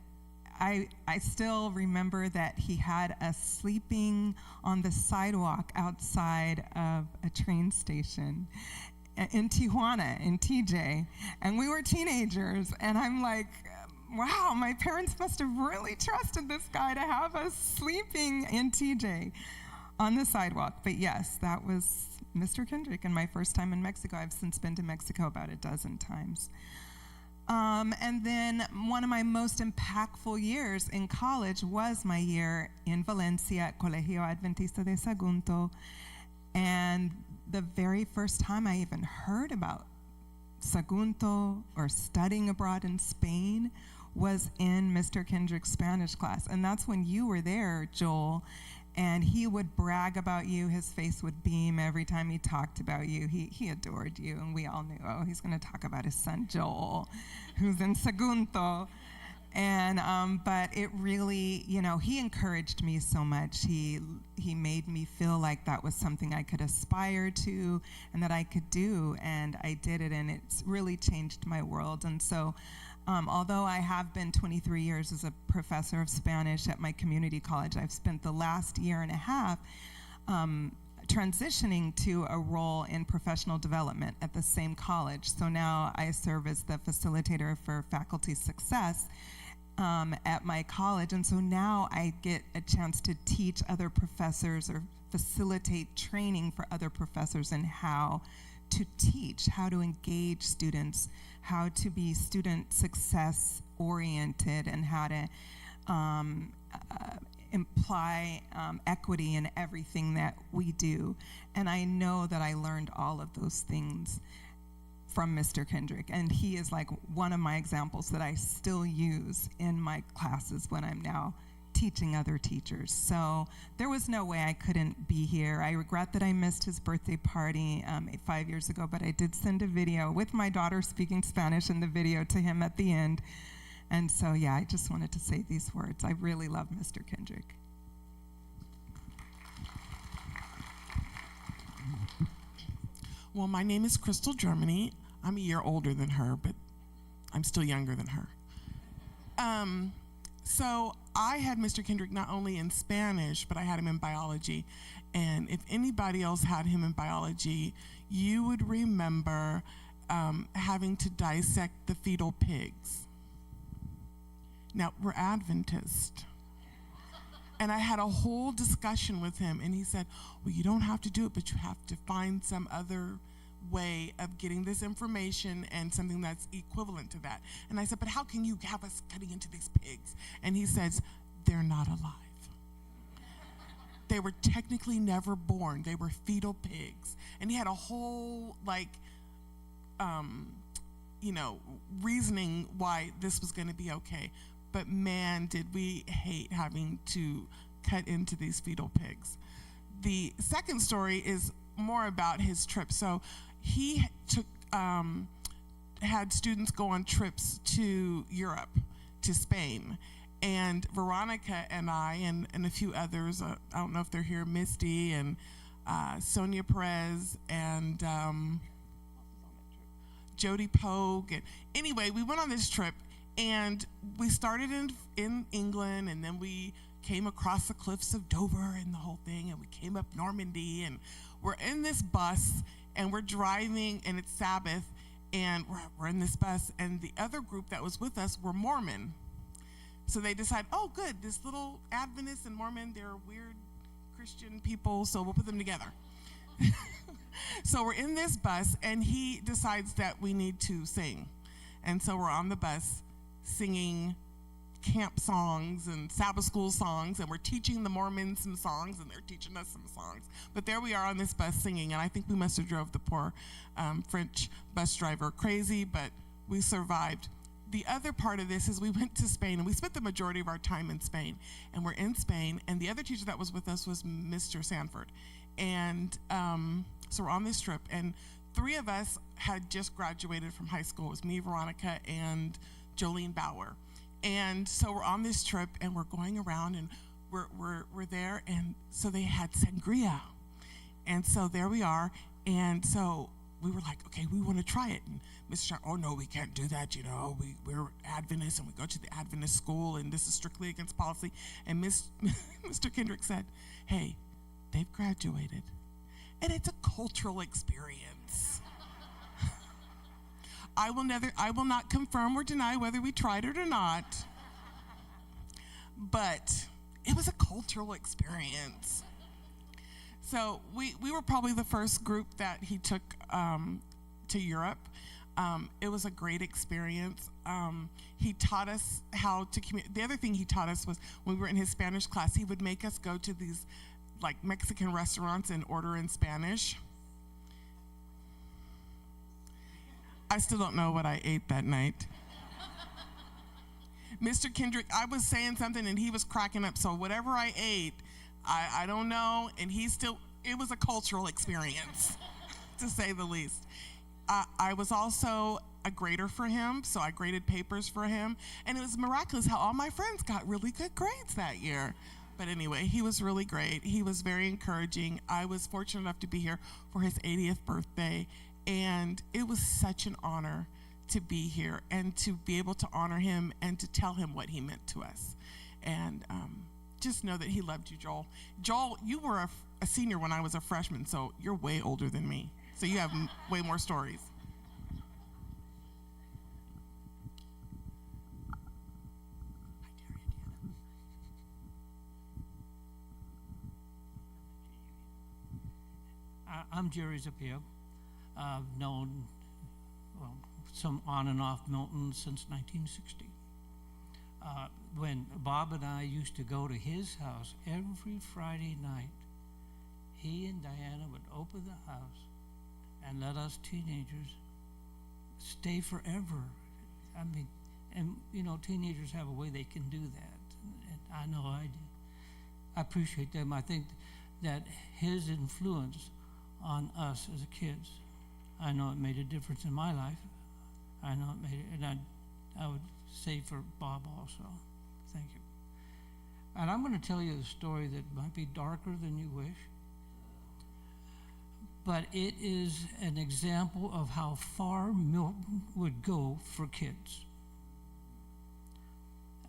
I still remember that he had us sleeping on the sidewalk outside of a train station in Tijuana, in TJ, and we were teenagers, and I'm like, wow, my parents must have really trusted this guy to have us sleeping in TJ on the sidewalk. But yes, that was Mr. Kindrick, and my first time in Mexico. I've since been to Mexico about a dozen times. And then one of my most impactful years in college was my year in Valencia at Colegio Adventista de Sagunto, and the very first time I even heard about Sagunto or studying abroad in Spain was in Mr. Kindrick's Spanish class. And that's when you were there, Joel, and he would brag about you. His face would beam every time he talked about you. He adored you, and we all knew, oh, he's going to talk about his son, Joel, who's in Sagunto. And but it really, he encouraged me so much. He made me feel like that was something I could aspire to and that I could do, and I did it, and it's really changed my world. And so although I have been 23 years as a professor of Spanish at my community college, I've spent the last year and a half transitioning to a role in professional development at the same college. So now I serve as the facilitator for faculty success at my college, and so now I get a chance to teach other professors or facilitate training for other professors in how to teach, how to engage students, how to be student success oriented, and how to imply equity in everything that we do. And I know that I learned all of those things from Mr. Kindrick, and he is like one of my examples that I still use in my classes when I'm now teaching other teachers. So there was no way I couldn't be here. I regret that I missed his birthday party 5 years ago, but I did send a video with my daughter speaking Spanish in the video to him at the end. And so, yeah, I just wanted to say these words. I really love Mr. Kindrick. Well, my name is Crystal Germany. I'm a year older than her, but I'm still younger than her. So I had Mr. Kindrick not only in Spanish, but I had him in biology. And if anybody else had him in biology, you would remember having to dissect the fetal pigs. Now, we're Adventist. And I had a whole discussion with him, and he said, well, you don't have to do it, but you have to find some other way of getting this information and something that's equivalent to that. And I said, but how can you have us cutting into these pigs? And he says, they're not alive. They were technically never born. They were fetal pigs. And he had a whole, reasoning why this was going to be okay. But man, did we hate having to cut into these fetal pigs. The second story is more about his trip. So he had students go on trips to Europe, to Spain. And Veronica and I and a few others, I don't know if they're here, Misty and Sonia Perez and Jody Pogue. And anyway, we went on this trip, and we started in England, and then we came across the cliffs of Dover and the whole thing, and we came up Normandy, and we're in this bus, and we're driving, and it's Sabbath, and we're in this bus, and the other group that was with us were Mormon. So they decide, oh, good, this little Adventist and Mormon, they're weird Christian people, so we'll put them together. So we're in this bus, and he decides that we need to sing. And so we're on the bus singing camp songs and Sabbath school songs, and we're teaching the Mormons some songs, and they're teaching us some songs. But there we are on this bus singing, and I think we must have drove the poor French bus driver crazy, but we survived. The other part of this is we went to Spain, and we spent the majority of our time in Spain. And we're in Spain, and the other teacher that was with us was Mr. Sanford. And so we're on this trip, and 3 of us had just graduated from high school. It was me, Veronica, and Jolene Bauer. And so we're on this trip, and we're going around, and we're there, and so they had sangria. And so there we are, and so we were like, okay, we want to try it. And Mr. John, oh no, we can't do that. You know, we're Adventists, and we go to the Adventist school, and this is strictly against policy. And Mr. Kindrick said, hey, they've graduated, and it's a cultural experience. I will not confirm or deny whether we tried it or not, but it was a cultural experience. So we were probably the first group that he took to Europe. It was a great experience. He taught us how to communicate. The other thing he taught us was when we were in his Spanish class, he would make us go to these like Mexican restaurants and order in Spanish. I still don't know what I ate that night. Mr. Kindrick, I was saying something and he was cracking up, so whatever I ate, I don't know, and it was a cultural experience, to say the least. I was also a grader for him, so I graded papers for him, and it was miraculous how all my friends got really good grades that year. But anyway, he was really great. He was very encouraging. I was fortunate enough to be here for his 80th birthday, and it was such an honor to be here and to be able to honor him and to tell him what he meant to us. And just know that he loved you, Joel. Joel, you were a senior when I was a freshman, so you're way older than me. So you have way more stories. I'm Jerry Zapio. I've known some on and off Milton since 1960. When Bob and I used to go to his house every Friday night, he and Diana would open the house and let us teenagers stay forever. I mean, and you know, teenagers have a way they can do that. And I know I do. I appreciate them. I think that his influence on us as kids, I know it made a difference in my life. I know it made it, and I would say for Bob also. Thank you. And I'm going to tell you a story that might be darker than you wish, but it is an example of how far Milton would go for kids.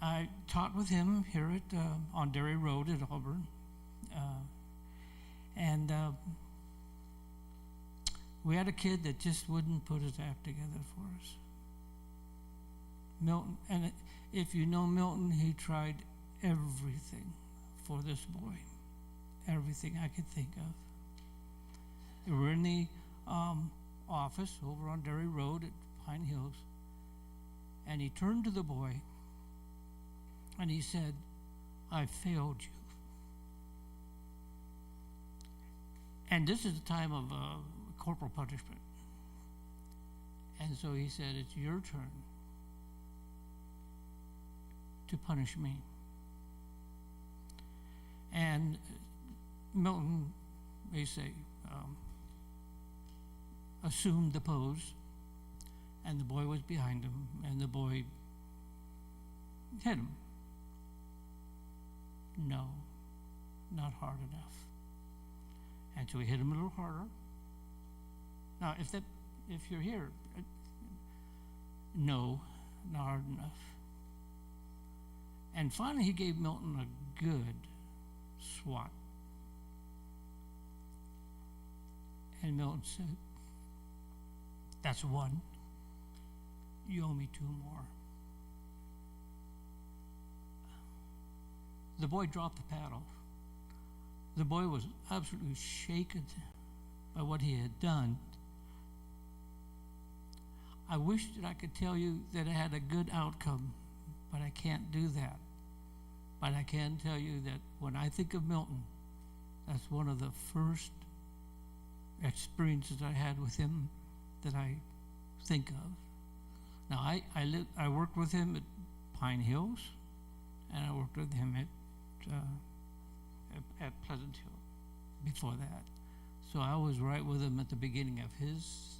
I taught with him here at on Derry Road at Auburn, and we had a kid that just wouldn't put his act together for us. Milton, and if you know Milton, he tried everything for this boy, everything I could think of. We were in the office over on Derry Road at Pine Hills, and he turned to the boy and he said, "I failed you." And this is the time of corporal punishment. And so he said, "It's your turn to punish me." And Milton, they say, assumed the pose, and the boy was behind him, and the boy hit him. No, not hard enough. And so we hit him a little harder. Now, if you're here, no, not hard enough. And finally, he gave Milton a good swat. And Milton said, "That's one. You owe me 2 more." The boy dropped the paddle. The boy was absolutely shaken by what he had done. I wish that I could tell you that it had a good outcome, but I can't do that. But I can tell you that when I think of Milton, that's one of the first experiences I had with him that I think of. Now, I worked with him at Pine Hills, and I worked with him at Pleasant Hill before that. So I was right with him at the beginning of his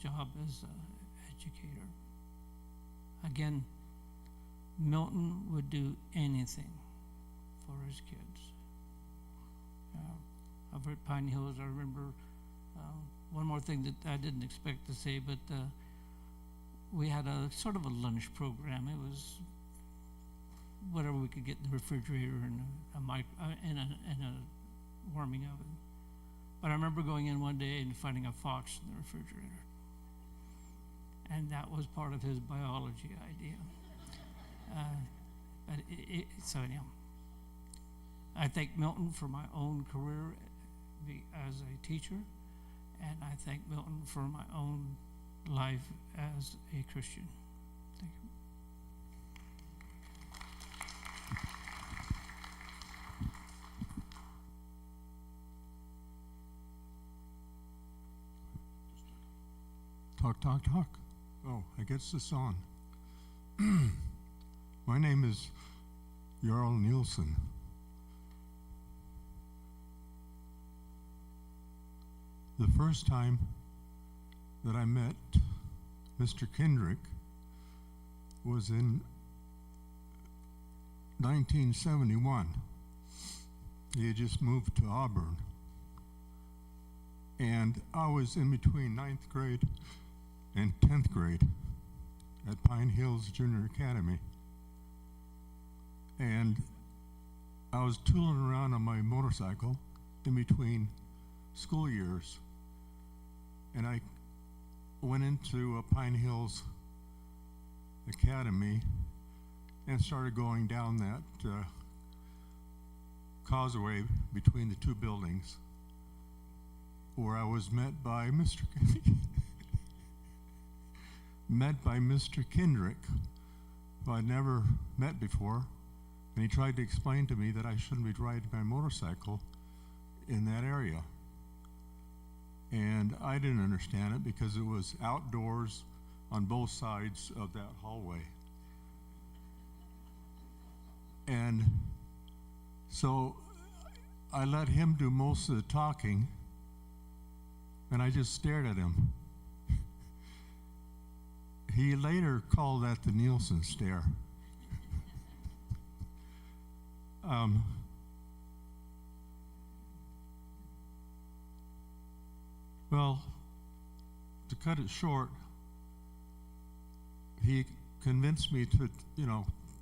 job as an educator. Again, Milton would do anything for his kids. Over at Pine Hills, I remember one more thing that I didn't expect to say, but we had a sort of a lunch program. It was whatever we could get in the refrigerator and a warming oven. But I remember going in one day and finding a fox in the refrigerator. And that was part of his biology idea. So anyhow, I thank Milton for my own career as a teacher, and I thank Milton for my own life as a Christian. Thank you. Talk, talk, talk. Oh, I guess this on. My name is Jarl Nielsen. The first time that I met Mr. Kindrick was in 1971. He had just moved to Auburn. And I was in between 9th grade and 10th grade at Pine Hills Junior Academy. And I was tooling around on my motorcycle in between school years. And I went into Pine Hills Academy and started going down that causeway between the two buildings, where I was met by Mr. Kindrick, who I'd never met before, and he tried to explain to me that I shouldn't be riding my motorcycle in that area. And I didn't understand it because it was outdoors on both sides of that hallway. And so I let him do most of the talking, and I just stared at him. He later called that the Nielsen stare. Well, to cut it short, he convinced me to,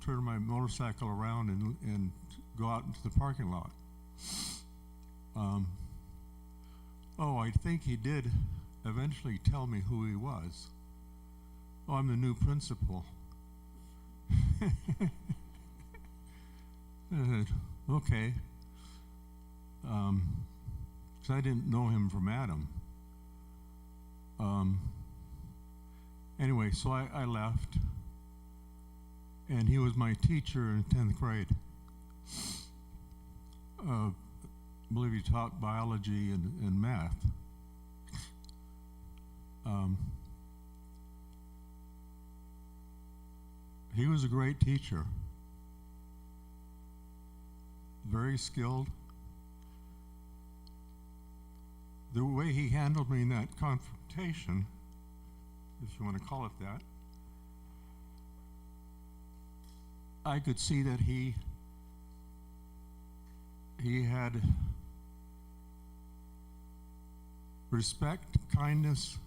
turn my motorcycle around and go out into the parking lot. I think he did eventually tell me who he was. Oh, I'm the new principal. Okay. 'Cause I didn't know him from Adam. Anyway, so I left, and he was my teacher in 10th grade. I believe he taught biology and math. He was a great teacher, very skilled. The way he handled me in that confrontation, if you want to call it that, I could see that he he had respect, kindness,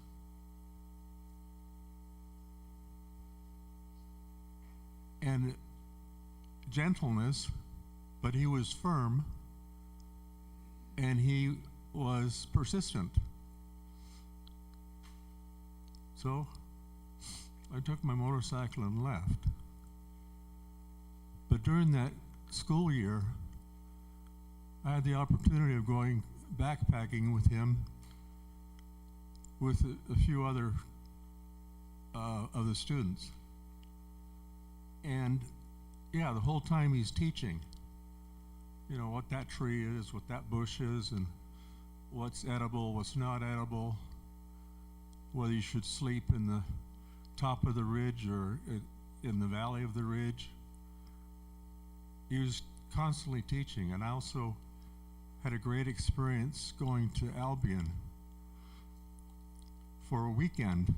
and gentleness, but he was firm and he was persistent. So I took my motorcycle and left. But during that school year, I had the opportunity of going backpacking with him with a few other of the students. And yeah, the whole time he's teaching, you know, what that tree is, what that bush is, and what's edible, what's not edible, whether you should sleep in the top of the ridge or in the valley of the ridge. He was constantly teaching, and I also had a great experience going to Albion for a weekend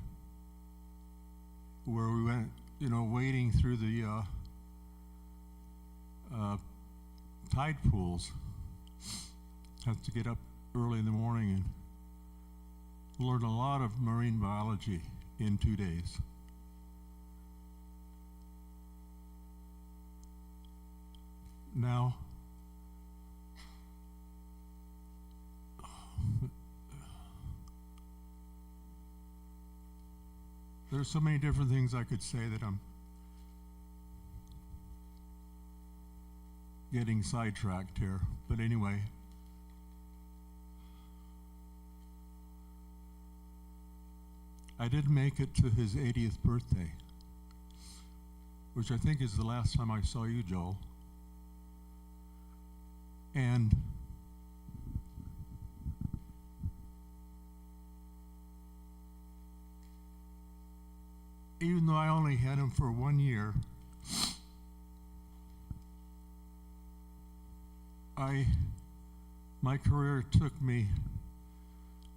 where we went, you know, wading through the tide pools. Have to get up early in the morning and learn a lot of marine biology in 2 days. Now, there's so many different things I could say that I'm getting sidetracked here. But anyway, I did make it to his 80th birthday, which I think is the last time I saw you, Joel. And even though I only had him for 1 year, my career took me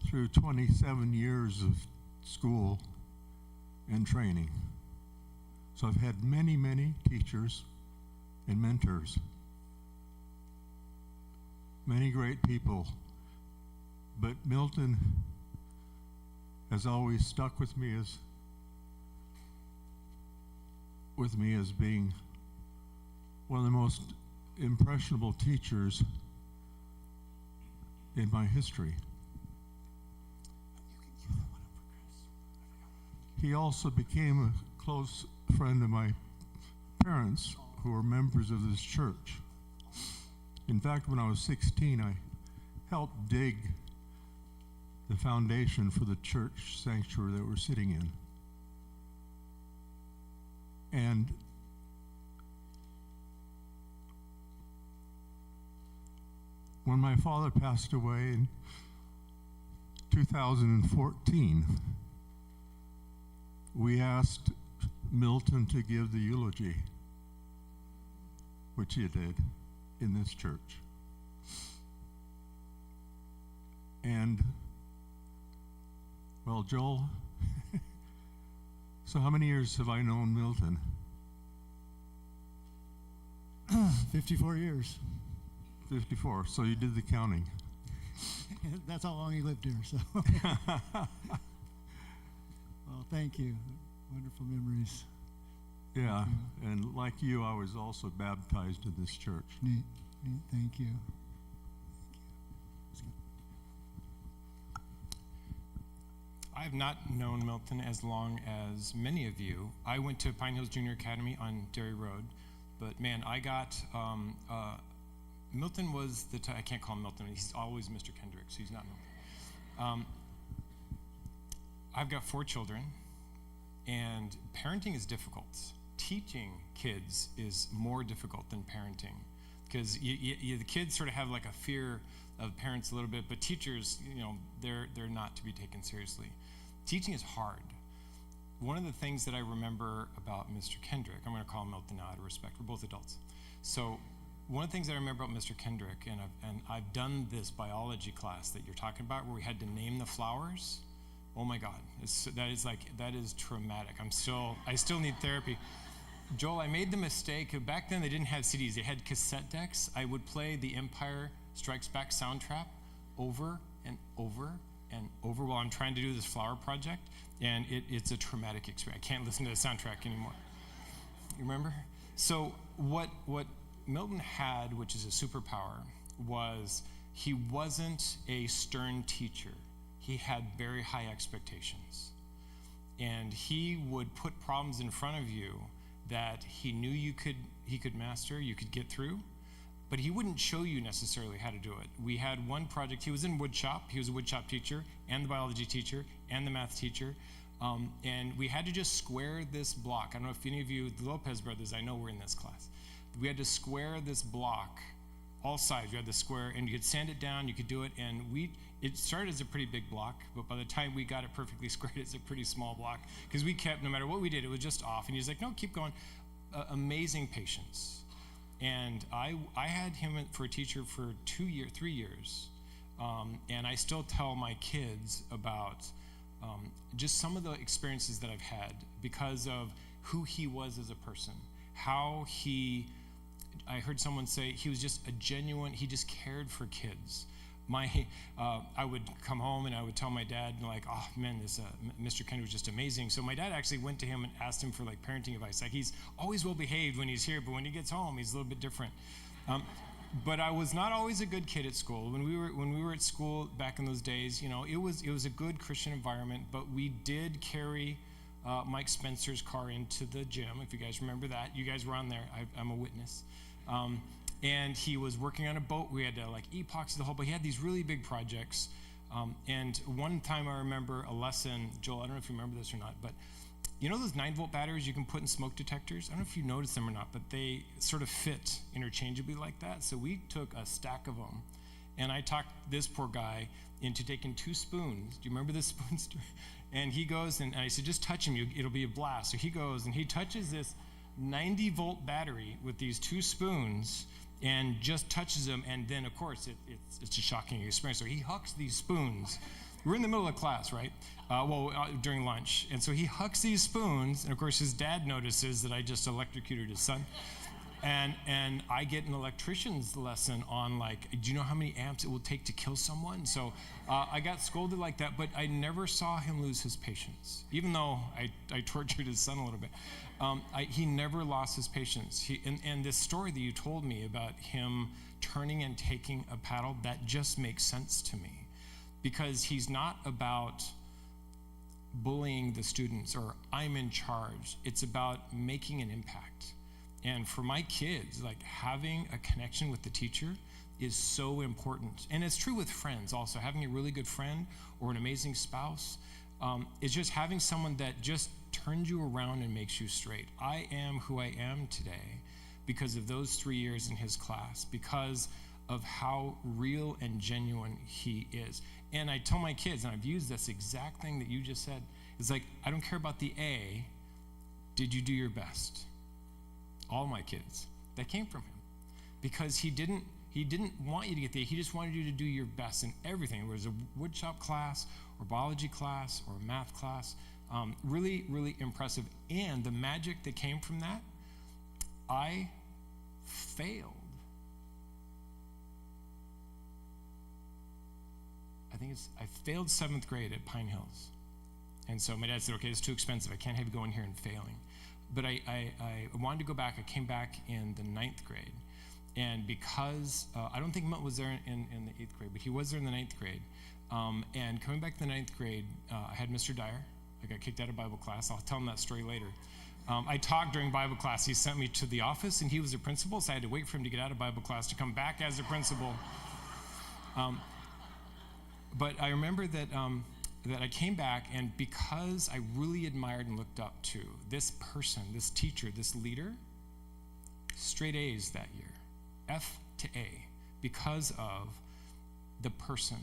through 27 years of school and training. So I've had many, many teachers and mentors, many great people, but Milton has always stuck with me as being one of the most impressionable teachers in my history. He also became a close friend of my parents, who are members of this church. In fact, when I was 16, I helped dig the foundation for the church sanctuary that we're sitting in. And when my father passed away in 2014, we asked Milton to give the eulogy, which he did in this church. And, well, Joel, so how many years have I known Milton? 54 years. 54, so you did the counting. That's how long he lived here, so. Well, thank you. Wonderful memories. Yeah, and like you, I was also baptized in this church. Neat. Thank you. I have not known Milton as long as many of you. I went to Pine Hills Junior Academy on Derry Road, but man, I got, Milton was I can't call him Milton, he's always Mr. Kindrick, so he's not Milton. I've got 4 children, and parenting is difficult. Teaching kids is more difficult than parenting, because the kids sort of have like a fear of parents a little bit, but teachers, they're not to be taken seriously. Teaching is hard. One of the things that I remember about Mr. Kindrick, I'm going to call him Milton now out of respect, we're both adults. So one of the things I remember about Mr. Kindrick, and I've done this biology class that you're talking about, where we had to name the flowers. Oh my God, that is traumatic. I still need therapy. Joel, I made the mistake. Back then, they didn't have CDs. They had cassette decks. I would play the Empire Strikes Back soundtrack over and over and over while I'm trying to do this flower project, and it's a traumatic experience. I can't listen to the soundtrack anymore. You remember? So what Milton had, which is a superpower, was he wasn't a stern teacher. He had very high expectations. And he would put problems in front of you that he knew he could master, you could get through, but he wouldn't show you necessarily how to do it. We had one project, he was in woodshop. He was a woodshop teacher and the biology teacher and the math teacher. And we had to just square this block. I don't know if any of you, the Lopez brothers, I know were in this class. We had to square this block, all sides. We had to square, and you could sand it down, you could do it, and it started as a pretty big block, but by the time we got it perfectly squared, it's a pretty small block, because we kept, no matter what we did, it was just off. And he's like, no, keep going. Amazing patience. And I had him for a teacher for 3 years. And I still tell my kids about just some of the experiences that I've had because of who he was as a person, how I heard someone say he was just he just cared for kids. I would come home and I would tell my dad, like, oh man, this Mr. Kendrick was just amazing. So my dad actually went to him and asked him for like parenting advice. Like, he's always well behaved when he's here, but when he gets home, he's a little bit different. But I was not always a good kid at school. When we were at school back in those days, it was a good Christian environment, but we did carry Mike Spencer's car into the gym, if you guys remember that. You guys were on there. I'm a witness. And he was working on a boat. We had to like epoxy the whole boat. He had these really big projects. And one time I remember a lesson, Joel, I don't know if you remember this or not, but you know those 9-volt batteries you can put in smoke detectors? I don't know if you noticed them or not, but they sort of fit interchangeably like that. So we took a stack of them, and I talked this poor guy into taking 2 spoons. Do you remember this spoon story? And he goes, and I said, just touch him, it'll be a blast. So he goes, and he touches this 90-volt battery with these 2 spoons, and just touches them, and then of course it's a shocking experience. So he hucks these spoons. We're in the middle of class, right? During lunch, and so he hucks these spoons, and of course his dad notices that I just electrocuted his son, and I get an electrician's lesson on like, do you know how many amps it will take to kill someone? So I got scolded like that, but I never saw him lose his patience, even though I tortured his son a little bit. He never lost his patience. And this story that you told me about him turning and taking a paddle, that just makes sense to me, because he's not about bullying the students or I'm in charge. It's about making an impact. And for my kids, like having a connection with the teacher is so important. And it's true with friends also. Having a really good friend or an amazing spouse is just having someone that just turns you around and makes you straight. I am who I am today because of those 3 years in his class, because of how real and genuine he is. And I tell my kids, and I've used this exact thing that you just said, it's like, I don't care about the A, did you do your best? All my kids, that came from him, because he didn't want you to get the A, he just wanted you to do your best in everything. Whether it was a woodshop class or biology class or math class, really, really impressive. And the magic that came from that, I failed. I failed 7th grade at Pine Hills. And so my dad said, okay, it's too expensive. I can't have you going here and failing. But I wanted to go back. I came back in the 9th grade. And because, I don't think Mutt was there in the 8th grade, but he was there in the 9th grade. And coming back to the 9th grade, I had Mr. Dyer. I got kicked out of Bible class. I'll tell him that story later. I talked during Bible class. He sent me to the office, and he was the principal, so I had to wait for him to get out of Bible class to come back as the principal. But I remember that I came back, and because I really admired and looked up to this person, this teacher, this leader, straight A's that year, F to A, because of the person,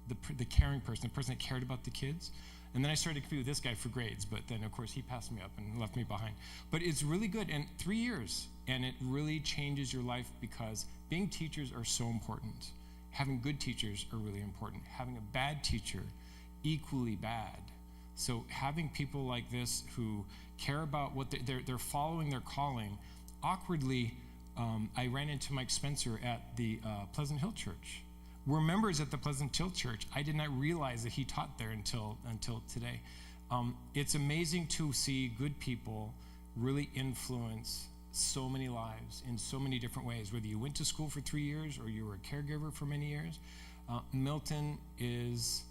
the caring person, the person that cared about the kids. And then I started to compete with this guy for grades, but then of course he passed me up and left me behind. But it's really good, and 3 years, and it really changes your life, because being teachers are so important. Having good teachers are really important. Having a bad teacher, equally bad. So having people like this who care about what they're following their calling. Awkwardly, I ran into Mike Spencer at the Pleasant Hill Church. We're members at the Pleasant Hill Church. I did not realize that he taught there until today. It's amazing to see good people really influence so many lives in so many different ways, whether you went to school for 3 years or you were a caregiver for many years. Milton is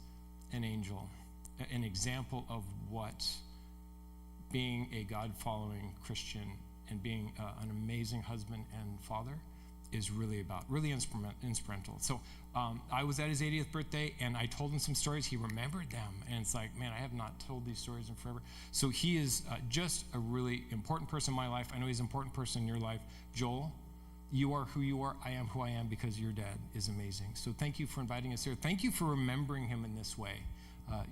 an angel, an example of what being a God-following Christian and being an amazing husband and father is really about, really instrumental. So I was at his 80th birthday, and I told him some stories. He remembered them, and it's like, man, I have not told these stories in forever. So he is just a really important person in my life. I know he's an important person in your life. Joel, you are who you are. I am who I am because your dad is amazing. So thank you for inviting us here. Thank you for remembering him in this way.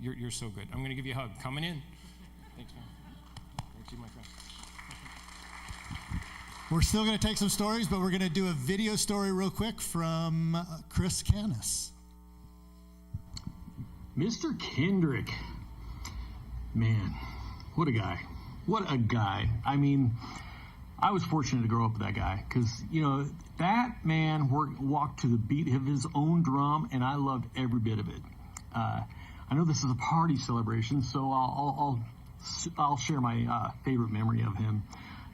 You're so good. I'm going to give you a hug. Coming in. Thanks, man. Thank you, my friend. We're still going to take some stories, but we're going to do a video story real quick from Chris Canis. Mr. Kindrick. Man, what a guy. What a guy. I mean, I was fortunate to grow up with that guy because, you know, that man walked to the beat of his own drum, and I loved every bit of it. I know this is a party celebration, so I'll share my favorite memory of him.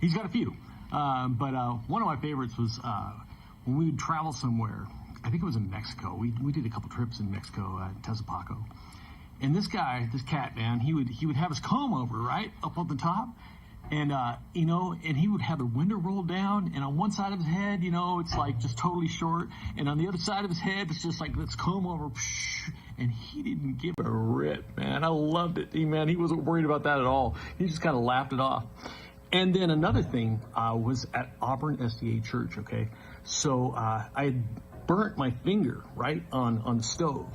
He's got a few. But one of my favorites was when we would travel somewhere. I think it was in Mexico. We did a couple trips in Mexico, Tezapaco. And this cat, man, he would have his comb over, right, up on the top. And, you know, and he would have the window rolled down. And on one side of his head, you know, it's like just totally short. And on the other side of his head, it's just like this comb over. And he didn't give a rip, man. I loved it. He wasn't worried about that at all. He just kind of laughed it off. And then another thing was at Auburn SDA Church, okay? So I had burnt my finger, right, on the stove.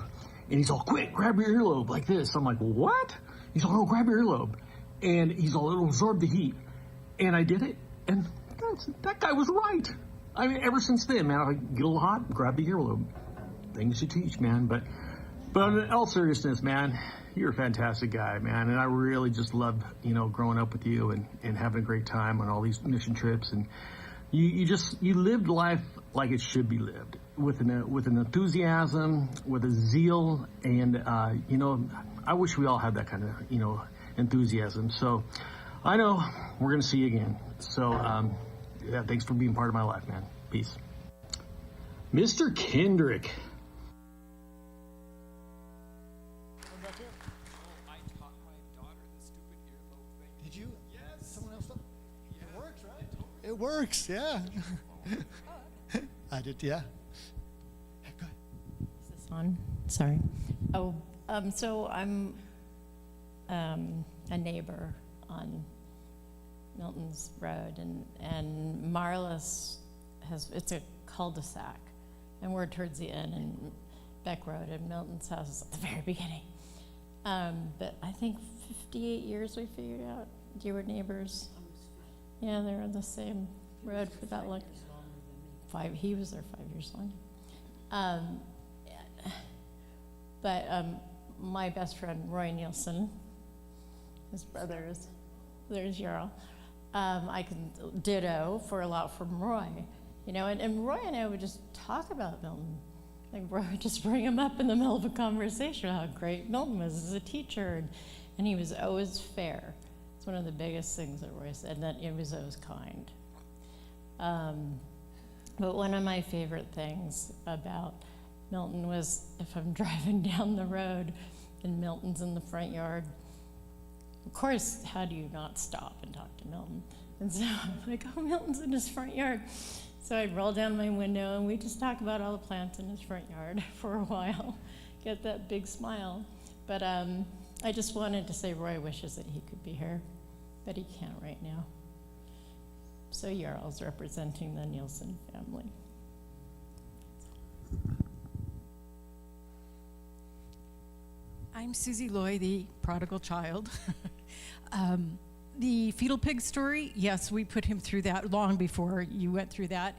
And he's all, quick, grab your earlobe like this. I'm like, what? He's all, oh, grab your earlobe. And he's all, it'll absorb the heat. And I did it, and that guy was right. I mean, ever since then, man, if I get a little hot, grab the earlobe. Things to teach, man. But in all seriousness, man, you're a fantastic guy, man, and I really just loved, you know, growing up with you and having a great time on all these mission trips, and you lived life like it should be lived, with an enthusiasm, with a zeal, and you know, I wish we all had that kind of, you know, enthusiasm. So I know we're gonna see you again. So yeah, thanks for being part of my life, man. Peace. Mr. Kindrick. It works, yeah. I did, yeah. Go ahead. Is this on? Sorry. Oh, so I'm a neighbor on Milton's Road, and Marlis it's a cul-de-sac, and we're towards the end, and Beck Road, and Milton's house is at the very beginning. But I think 58 years we figured out you were neighbors. Yeah, they're on the same road for that long. He was there 5 years long. But my best friend, Roy Nielsen, his brother is, there's Jarl. I can ditto for a lot from Roy, you know, and Roy and I would just talk about Milton. Like Roy would just bring him up in the middle of a conversation, how great Milton was as a teacher, and he was always fair. One of the biggest things that Roy said, and that it was always kind. But one of my favorite things about Milton was if I'm driving down the road and Milton's in the front yard, of course, how do you not stop and talk to Milton? And so I'm like, oh, Milton's in his front yard. So I'd roll down my window and we just talk about all the plants in his front yard for a while, get that big smile. But I just wanted to say Roy wishes that he could be here, but he can't right now. So Jarl's representing the Nielsen family. I'm Susie Loy, the prodigal child. The fetal pig story, yes, we put him through that long before you went through that.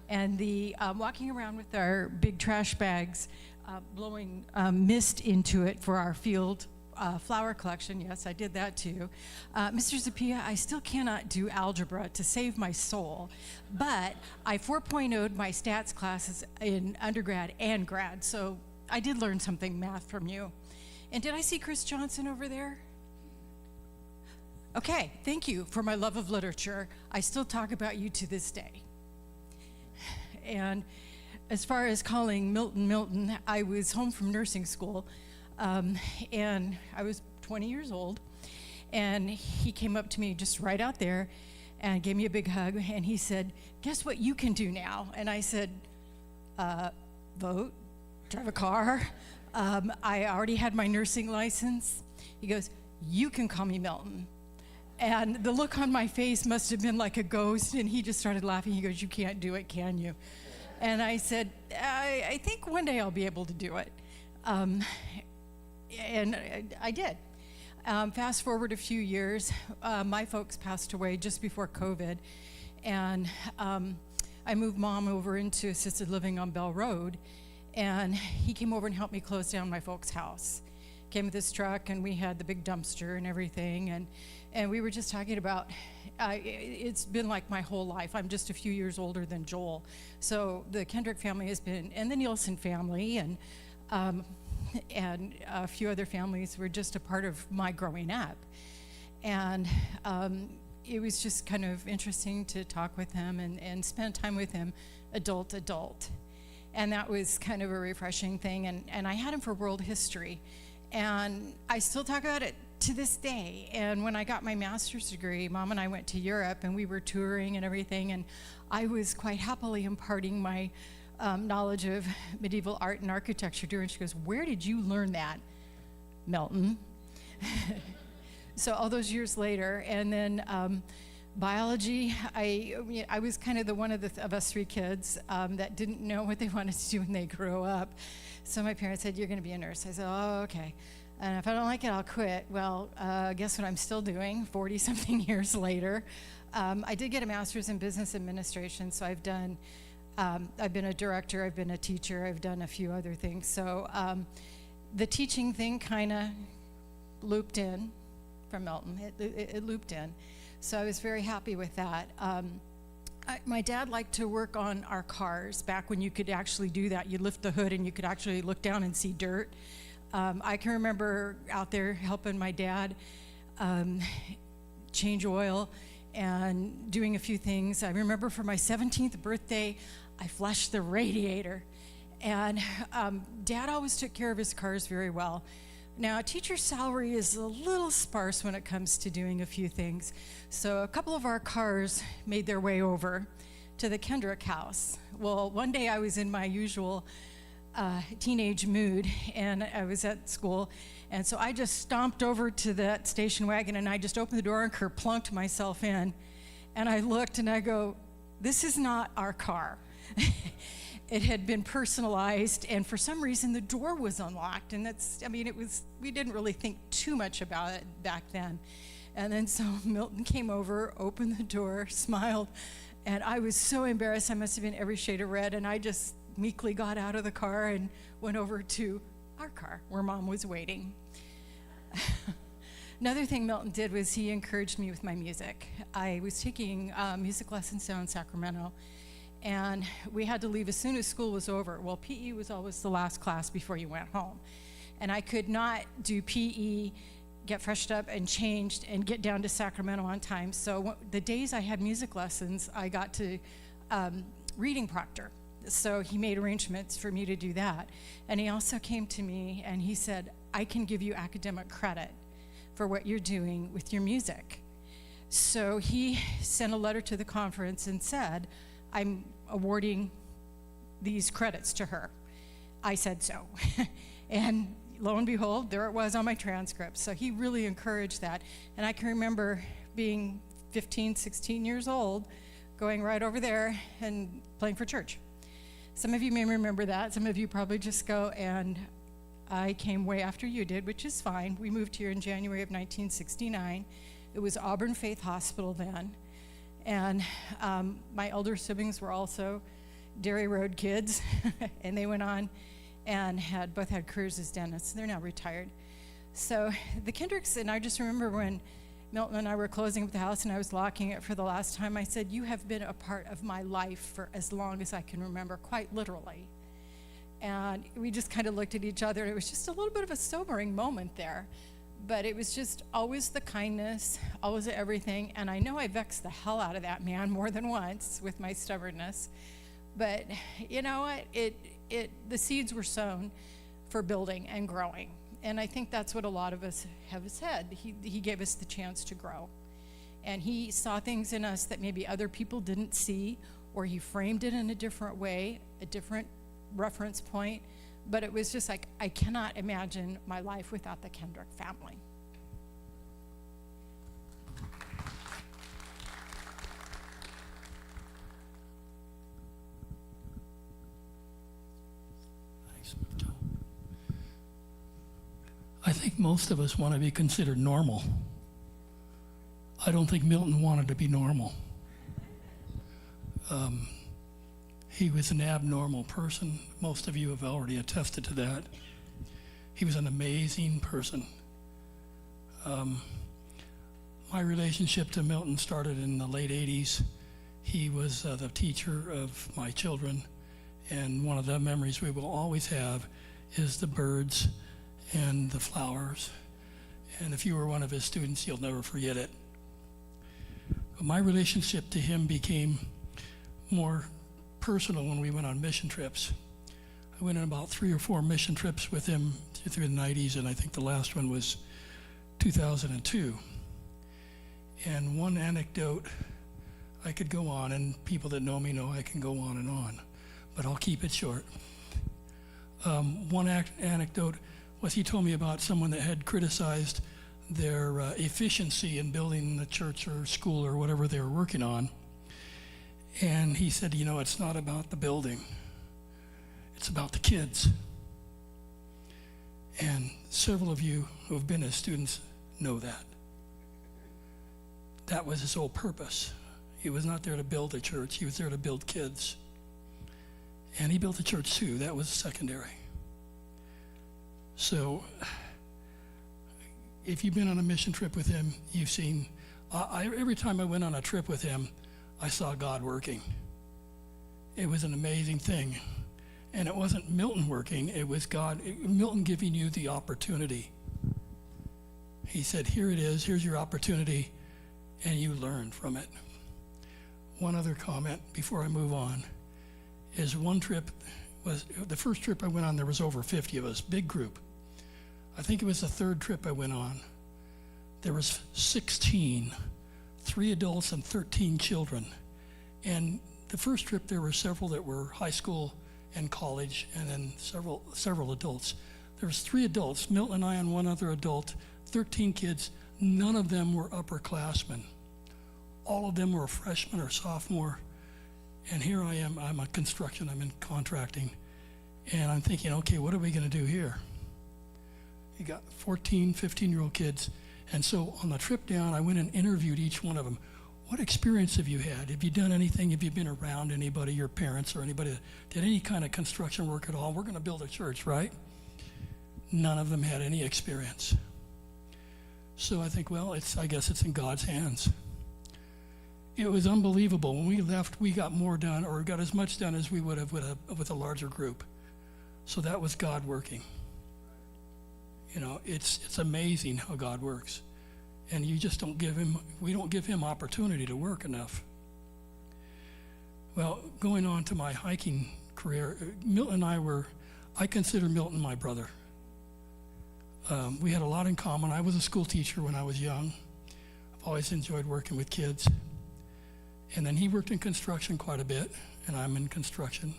And the walking around with our big trash bags, blowing mist into it for our field flower collection. Yes, I did that too. Mr. Zapia, I still cannot do algebra to save my soul, but I 4.0'd my stats classes in undergrad and grad, so I did learn something math from you. And did I see Chris Johnson over there? Okay, thank you for my love of literature. I still talk about you to this day. And as far as calling Milton Milton, I was home from nursing school, and I was 20 years old, and he came up to me just right out there and gave me a big hug, and he said, "Guess what you can do now?" And I said, vote, drive a car. I already had my nursing license. He goes, "You can call me Milton." And the look on my face must have been like a ghost, and he just started laughing. He goes, "You can't do it, can you?" And I said, I think one day I'll be able to do it. And I did. Fast forward a few years, my folks passed away just before COVID, and I moved Mom over into assisted living on Bell Road, and he came over and helped me close down my folks' house. Came with his truck, and we had the big dumpster and everything, and we were just talking about, it's been like my whole life. I'm just a few years older than Joel. So the Kindrick family has been, and the Nielsen family, and a few other families were just a part of my growing up. And it was just kind of interesting to talk with him and spend time with him, adult. And that was kind of a refreshing thing. And I had him for world history. And I still talk about it to this day. And when I got my master's degree, Mom and I went to Europe, and we were touring and everything, and I was quite happily imparting my knowledge of medieval art and architecture to her, and she goes, "Where did you learn that, Milton?" So all those years later, and then biology, I was kind of the one of us three kids that didn't know what they wanted to do when they grew up. So my parents said, "You're going to be a nurse." I said, "Oh, okay. And if I don't like it, I'll quit." Well, guess what I'm still doing 40-something years later. I did get a master's in business administration, so I've been a director, I've been a teacher, I've done a few other things. So the teaching thing kind of looped in from Milton. It looped in. So I was very happy with that. My dad liked to work on our cars back when you could actually do that. You'd lift the hood and you could actually look down and see dirt. I can remember out there helping my dad change oil and doing a few things. I remember for my 17th birthday, I flushed the radiator. And Dad always took care of his cars very well. Now, a teacher's salary is a little sparse when it comes to doing a few things. So a couple of our cars made their way over to the Kindrick house. Well, one day I was in my usual teenage mood, and I was at school, and so I just stomped over to that station wagon, and I just opened the door and kerplunked myself in. And I looked and I go, "This is not our car." It had been personalized, and for some reason the door was unlocked, and we didn't really think too much about it back then. And then so Milton came over, opened the door, smiled, and I was so embarrassed. I must have been every shade of red, and I just meekly got out of the car and went over to our car where Mom was waiting. Another thing Milton did was he encouraged me with my music. I was taking music lessons down in Sacramento, and we had to leave as soon as school was over. Well, PE was always the last class before you went home. And I could not do PE, get freshed up and changed, and get down to Sacramento on time. So the days I had music lessons, I got to reading proctor. So he made arrangements for me to do that. And he also came to me and he said, "I can give you academic credit for what you're doing with your music." So he sent a letter to the conference and said, "I'm awarding these credits to her." I said so. And lo and behold, there it was on my transcript. So he really encouraged that. And I can remember being 15, 16 years old, going right over there and playing for church. Some of you may remember that. Some of you probably just go, and I came way after you did, which is fine. We moved here in January of 1969. It was Auburn Faith Hospital then. And my elder siblings were also Dairy Road kids, and they went on and both had careers as dentists. They're now retired. So the Kindricks, and I just remember when Milton and I were closing up the house and I was locking it for the last time, I said, you have been a part of my life for as long as I can remember, quite literally. And we just kind of looked at each other, and it was just a little bit of a sobering moment there. But it was just always the kindness, always everything. And I know I vexed the hell out of that man more than once with my stubbornness. But you know what? The seeds were sown for building and growing. And I think that's what a lot of us have said. He gave us the chance to grow. And he saw things in us that maybe other people didn't see, or he framed it in a different way, a different reference point. But it was just like, I cannot imagine my life without the Kindrick family. I think most of us want to be considered normal. I don't think Milton wanted to be normal. He was an abnormal person. Most of you have already attested to that. He was an amazing person. My relationship to Milton started in the late 80s. He was the teacher of my children, and one of the memories we will always have is the birds and the flowers. And if you were one of his students, you'll never forget it. But my relationship to him became more personal when we went on mission trips. I went on about 3 or 4 mission trips with him through the 90s, and I think the last one was 2002. And one anecdote, I could go on, and people that know me know I can go on and on, but I'll keep it short. One anecdote was he told me about someone that had criticized their efficiency in building the church or school or whatever they were working on. And he said, you know, it's not about the building, it's about the kids. And several of you who have been his students know that. That was his whole purpose. He was not there to build a church, he was there to build kids. And he built a church too, that was secondary. So, if you've been on a mission trip with him, you've seen, every time I went on a trip with him, I saw God working. It was an amazing thing. And it wasn't Milton working, it was God, Milton giving you the opportunity. He said, here it is, here's your opportunity, and you learn from it. One other comment before I move on is one trip was, the first trip I went on, there was over 50 of us, big group. I think it was the third trip I went on. There was 16, 3 adults and 13 children. And the first trip, there were several that were high school and college, and then several adults. There was 3 adults, Milton and I and one other adult, 13 kids. None of them were upperclassmen. All of them were a freshman or sophomore. And here I am, I'm a construction, I'm in contracting. And I'm thinking, okay, what are we gonna do here? You got 14, 15-year-old kids. And so on the trip down, I went and interviewed each one of them. What experience have you had? Have you done anything? Have you been around anybody, your parents or anybody that did any kind of construction work at all? We're gonna build a church, right? None of them had any experience. So I think, well, I guess it's in God's hands. It was unbelievable. When we left, we got more done, or got as much done as we would have with a larger group. So that was God working. You know, it's amazing how God works. And you just we don't give him opportunity to work enough. Well, going on to my hiking career, Milton and I consider Milton my brother. We had a lot in common. I was a school teacher when I was young. I've always enjoyed working with kids. And then he worked in construction quite a bit, and I'm in construction.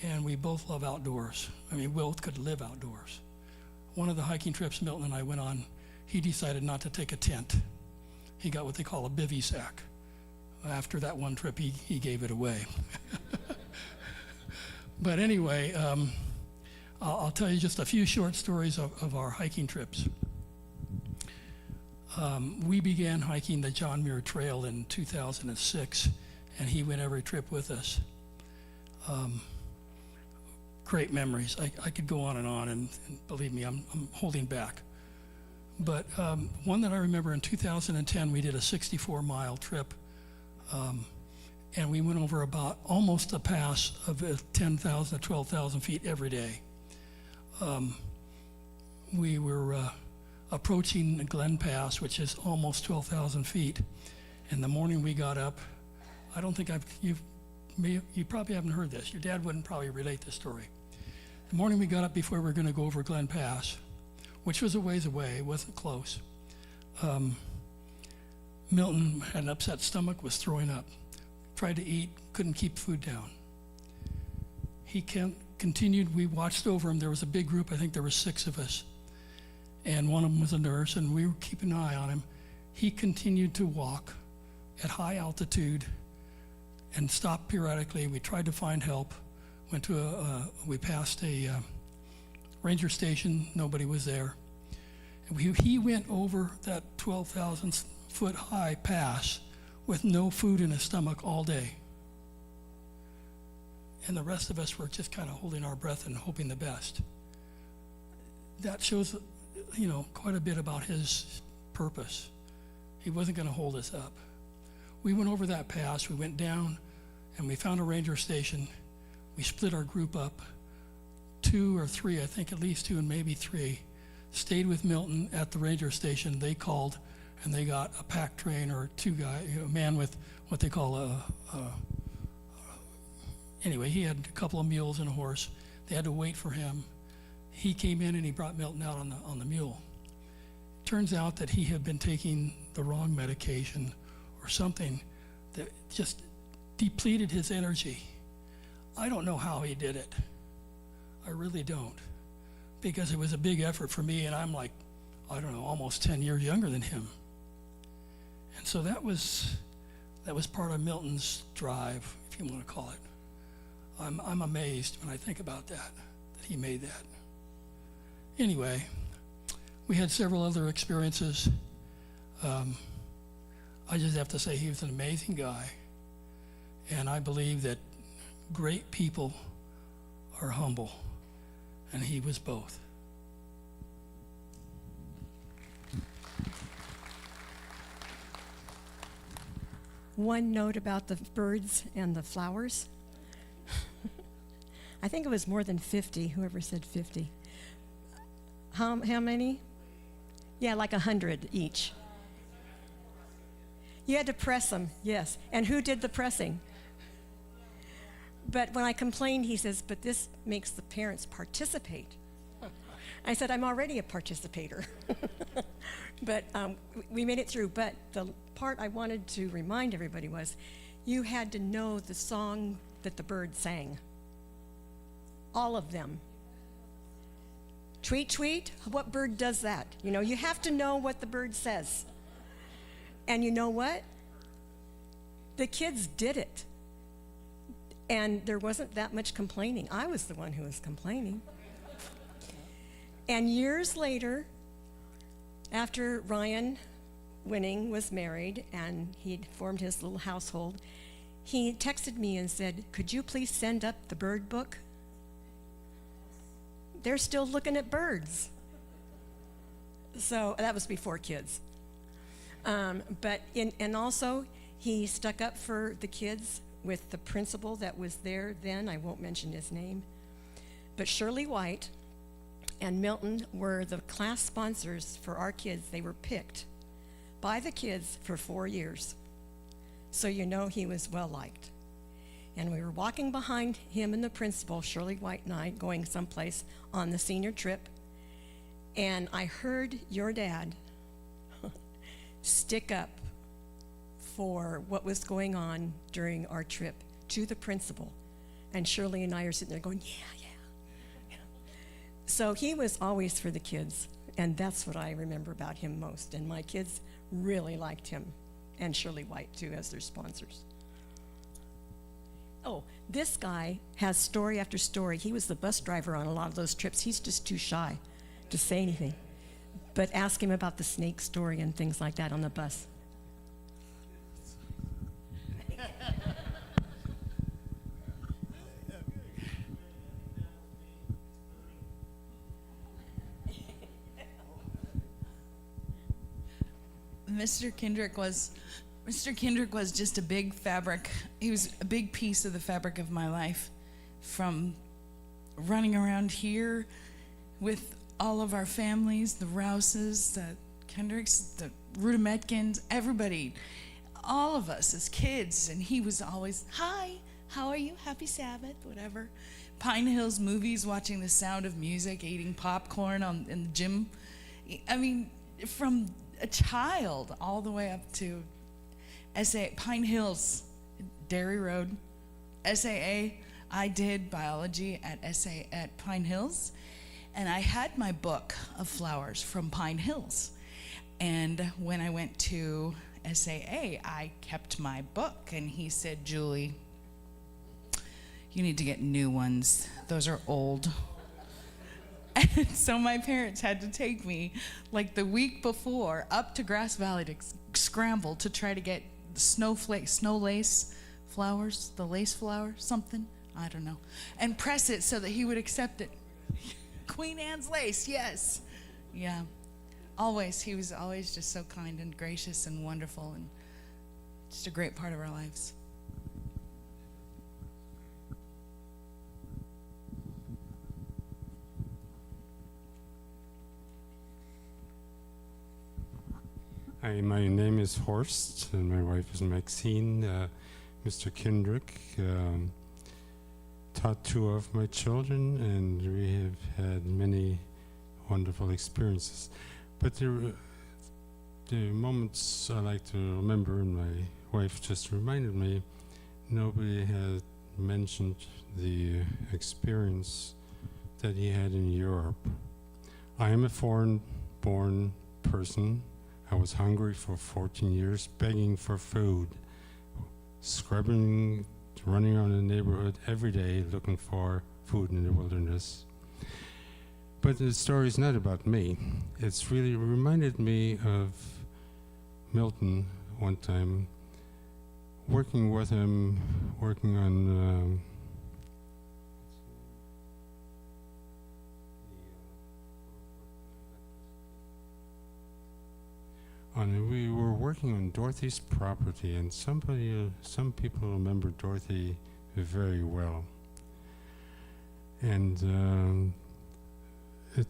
And we both love outdoors. I mean, we both could live outdoors. One of the hiking trips Milton and I went on, he decided not to take a tent. He got what they call a bivy sack. After that one trip, he gave it away. But anyway, I'll tell you just a few short stories of our hiking trips. We began hiking the John Muir Trail in 2006, and he went every trip with us. great memories. I could go on, and believe me, I'm holding back. But one that I remember in 2010, we did a 64-mile trip, and we went over about almost a pass of 10,000 to 12,000 feet every day. We were approaching Glen Pass, which is almost 12,000 feet. And the morning we got up, I don't think you probably haven't heard this. Your dad wouldn't probably relate this story. The morning we got up before we were going to go over Glen Pass, which was a ways away, it wasn't close. Milton had an upset stomach, was throwing up. Tried to eat, couldn't keep food down. He continued, we watched over him. There was a big group, I think there were 6 of us. And one of them was a nurse, and we were keeping an eye on him. He continued to walk at high altitude and stopped periodically. We tried to find help. We passed a ranger station. Nobody was there. And he went over that 12,000 foot high pass with no food in his stomach all day. And the rest of us were just kind of holding our breath and hoping the best. That shows, quite a bit about his purpose. He wasn't going to hold us up. We went over that pass, we went down, and we found a ranger station. We split our group up. 2 or 3, I think at least 2 and maybe 3, stayed with Milton at the ranger station. They called, and they got a pack train or a man with what they call anyway, he had a couple of mules and a horse. They had to wait for him. He came in and he brought Milton out on the mule. Turns out that he had been taking the wrong medication or something that just depleted his energy. I don't know how he did it. I really don't. Because it was a big effort for me, and I'm like, I don't know, almost 10 years younger than him. And so that was part of Milton's drive, if you want to call it. I'm amazed when I think about that he made that. Anyway, we had several other experiences. I just have to say he was an amazing guy. And I believe that great people are humble, and he was both. One note about the birds and the flowers. I think it was more than 50, whoever said 50. How many? Yeah, like 100 each. You had to press them, yes. And who did the pressing? But when I complained, he says, but this makes the parents participate. I said, I'm already a participator. But we made it through. But the part I wanted to remind everybody was, you had to know the song that the bird sang. All of them. Tweet, tweet, what bird does that? You have to know what the bird says. And you know what? The kids did it. And there wasn't that much complaining. I was the one who was complaining. And years later, after Ryan Winning was married and he'd formed his little household, he texted me and said, could you please send up the bird book? They're still looking at birds. So that was before kids. And also, he stuck up for the kids with the principal that was there then. I won't mention his name. But Shirley White and Milton were the class sponsors for our kids. They were picked by the kids for 4 years. So he was well liked. And we were walking behind him and the principal, Shirley White and I, going someplace on the senior trip. And I heard your dad stick up for what was going on during our trip to the principal. And Shirley and I are sitting there going, yeah. So he was always for the kids. And that's what I remember about him most. And my kids really liked him, and Shirley White too, as their sponsors. Oh, this guy has story after story. He was the bus driver on a lot of those trips. He's just too shy to say anything. But ask him about the snake story and things like that on the bus. Mr. Kindrick was just a big fabric. He was a big piece of the fabric of my life. From running around here with all of our families, the Rouses, the Kendricks, the Rudimetkins, everybody, all of us as kids. And he was always, hi, how are you? Happy Sabbath, whatever. Pine Hills movies, watching The Sound of Music, eating popcorn in the gym. I mean, from a child all the way up to Pine Hills, Dairy Road, SAA. I did biology at Pine Hills, and I had my book of flowers from Pine Hills. And when I went to SAA, I kept my book, and he said, Julie, you need to get new ones. Those are old. And so my parents had to take me like the week before up to Grass Valley to scramble to try to get snow lace flowers, the lace flower, something, I don't know, and press it so that he would accept it. Queen Anne's lace, yes. Yeah, always. He was always just so kind and gracious and wonderful and just a great part of our lives. Hi, my name is Horst, and my wife is Maxine. Mr. Kindrick taught two of my children, and we have had many wonderful experiences. But the moments I like to remember, and my wife just reminded me, nobody had mentioned the experience that he had in Europe. I am a foreign-born person. I was hungry for 14 years, begging for food, scrubbing, running around the neighborhood every day looking for food in the wilderness. But the story is not about me. It's really reminded me of Milton one time, working with him, working on we were working on Dorothy's property, and some people remember Dorothy very well. And we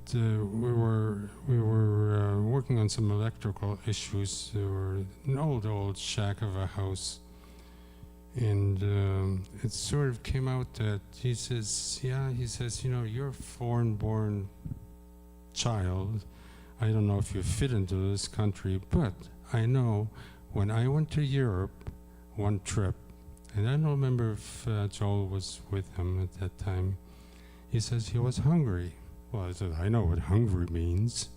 were working on some electrical issues. There were an old shack of a house, and it sort of came out that he says, you know, you're a foreign-born child. I don't know if you fit into this country, but I know when I went to Europe one trip, and I don't remember if Joel was with him at that time, he says he was hungry. Well, I said, I know what hungry means.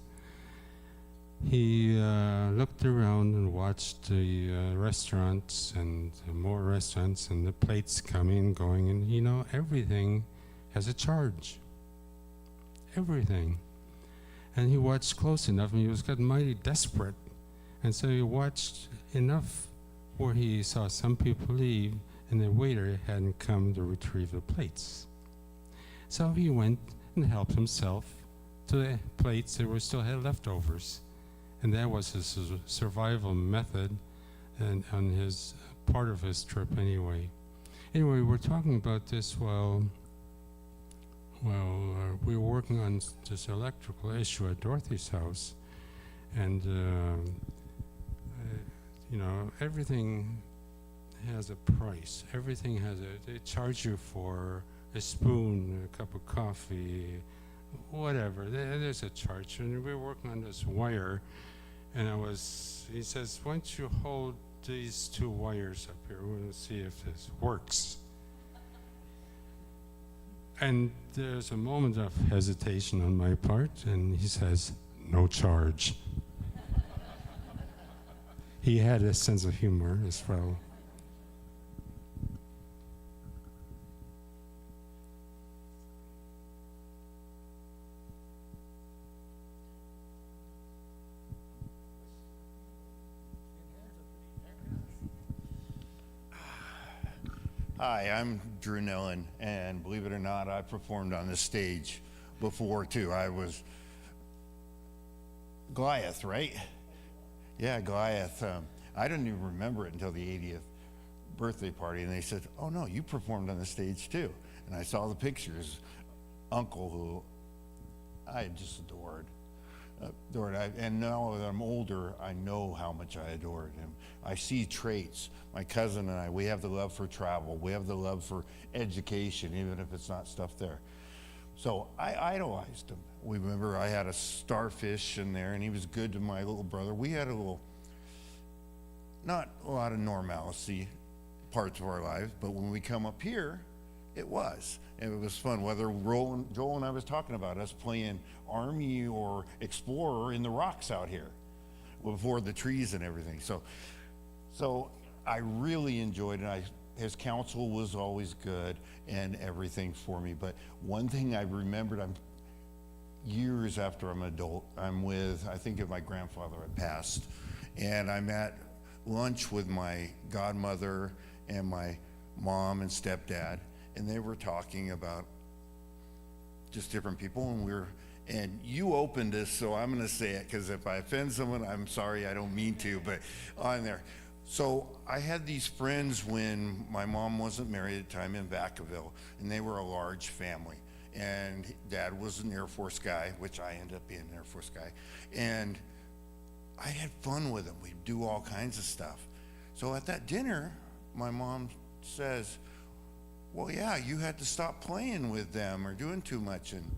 He looked around and watched the restaurants and more restaurants and the plates coming, going, and you know, everything has a charge. Everything. And he watched close enough, and he was getting mighty desperate. And so he watched enough where he saw some people leave, and the waiter hadn't come to retrieve the plates. So he went and helped himself to the plates that still had leftovers. And that was his survival method, and on his part of his trip anyway. Anyway, we're talking about this while we were working on this electrical issue at Dorothy's house, and you know, everything has a price. Everything has they charge you for a spoon, a cup of coffee, whatever. There's a charge. And we were working on this wire, and he says, why don't you hold these two wires up here? We're going to see if this works. And there's a moment of hesitation on my part, and he says, no charge. He had a sense of humor as well. Hi, I'm Drew Nillen, and believe it or not, I performed on this stage before too. I was Goliath, right? Yeah, Goliath. I didn't even remember it until the 80th birthday party, and they said, "Oh no, you performed on the stage too." And I saw the pictures. Uncle, who I just adored. And now that I'm older, I know how much I adored him. I see traits. My cousin and I, we have the love for travel. We have the love for education, even if it's not stuff there. So I idolized him. We remember I had a starfish in there, and he was good to my little brother. We had not a lot of normalcy parts of our lives, but when we come up here, it was. And it was fun, whether Joel and I was talking about us playing Army or Explorer in the rocks out here before the trees and everything. So I really enjoyed it. His counsel was always good and everything for me. But one thing I remembered, years after I'm an adult, I think if my grandfather had passed, and I'm at lunch with my godmother and my mom and stepdad, and they were talking about just different people, and you opened this, so I'm going to say it, because if I offend someone, I'm sorry, I don't mean to, but on there. So I had these friends when my mom wasn't married at the time in Vacaville, and they were a large family. And Dad was an Air Force guy, which I ended up being an Air Force guy. And I had fun with them. We'd do all kinds of stuff. So at that dinner, my mom says, "Well, yeah, you had to stop playing with them or doing too much." And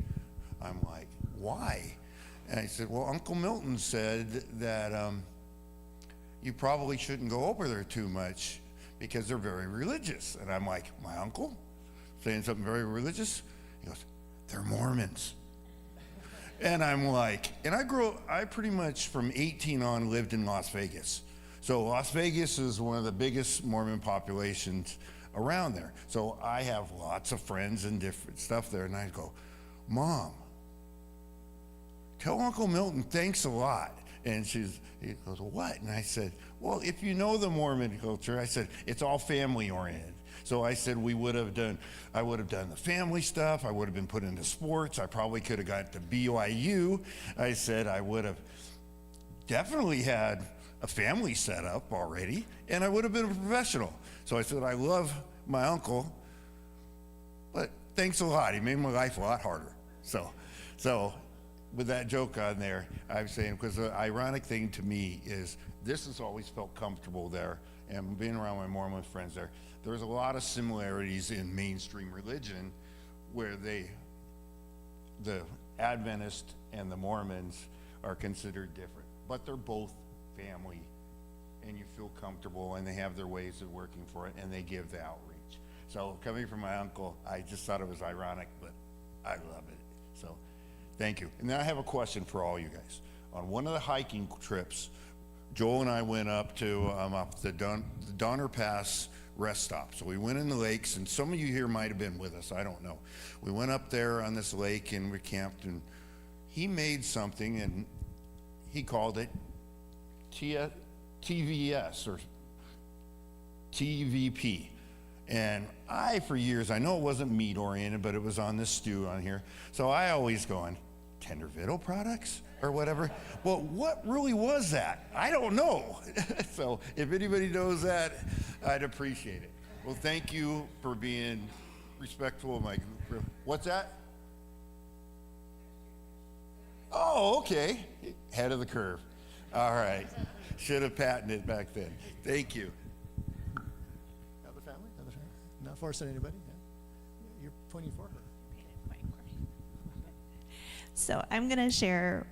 I'm like, "Why?" And I said, "Well, Uncle Milton said that you probably shouldn't go over there too much because they're very religious." And I'm like, "My uncle saying something very religious?" He goes, "They're Mormons." And I'm like, and I pretty much from 18 on lived in Las Vegas. So Las Vegas is one of the biggest Mormon populations around there. So I have lots of friends and different stuff there. And I go, "Mom, tell Uncle Milton thanks a lot." And he goes, "What?" And I said, "Well, if you know the Mormon culture," I said, "it's all family oriented." So I said I would have done the family stuff. I would have been put into sports. I probably could have got to BYU. I said I would have definitely had a family set up already, and I would have been a professional. So I said, "I love my uncle, but thanks a lot. He made my life a lot harder." So with that joke on there, I'm saying, because the ironic thing to me is this has always felt comfortable there, and being around my Mormon friends there's a lot of similarities in mainstream religion where the Adventist and the Mormons are considered different, but they're both family, and you feel comfortable, and they have their ways of working for it, and they give the outreach. So coming from my uncle, I just thought it was ironic, but I love it. So thank you. And then I have a question for all you guys. On one of the hiking trips, Joel and I went up to up the Donner Pass rest stop. So we went in the lakes, and some of you here might have been with us, I don't know. We went up there on this lake and we camped, and he made something and he called it TVS or TVP. And for years, I know it wasn't meat oriented, but it was on this stew on here. So I always going, Tender Victual products or whatever. Well, what really was that? I don't know. So if anybody knows that, I'd appreciate it. Well, thank you for being respectful of my group. What's that? Oh, okay. Head of the curve. All right. Should have patented it back then. Thank you. Other family? Not forcing anybody? Yeah. You're pointing for her. So I'm going to share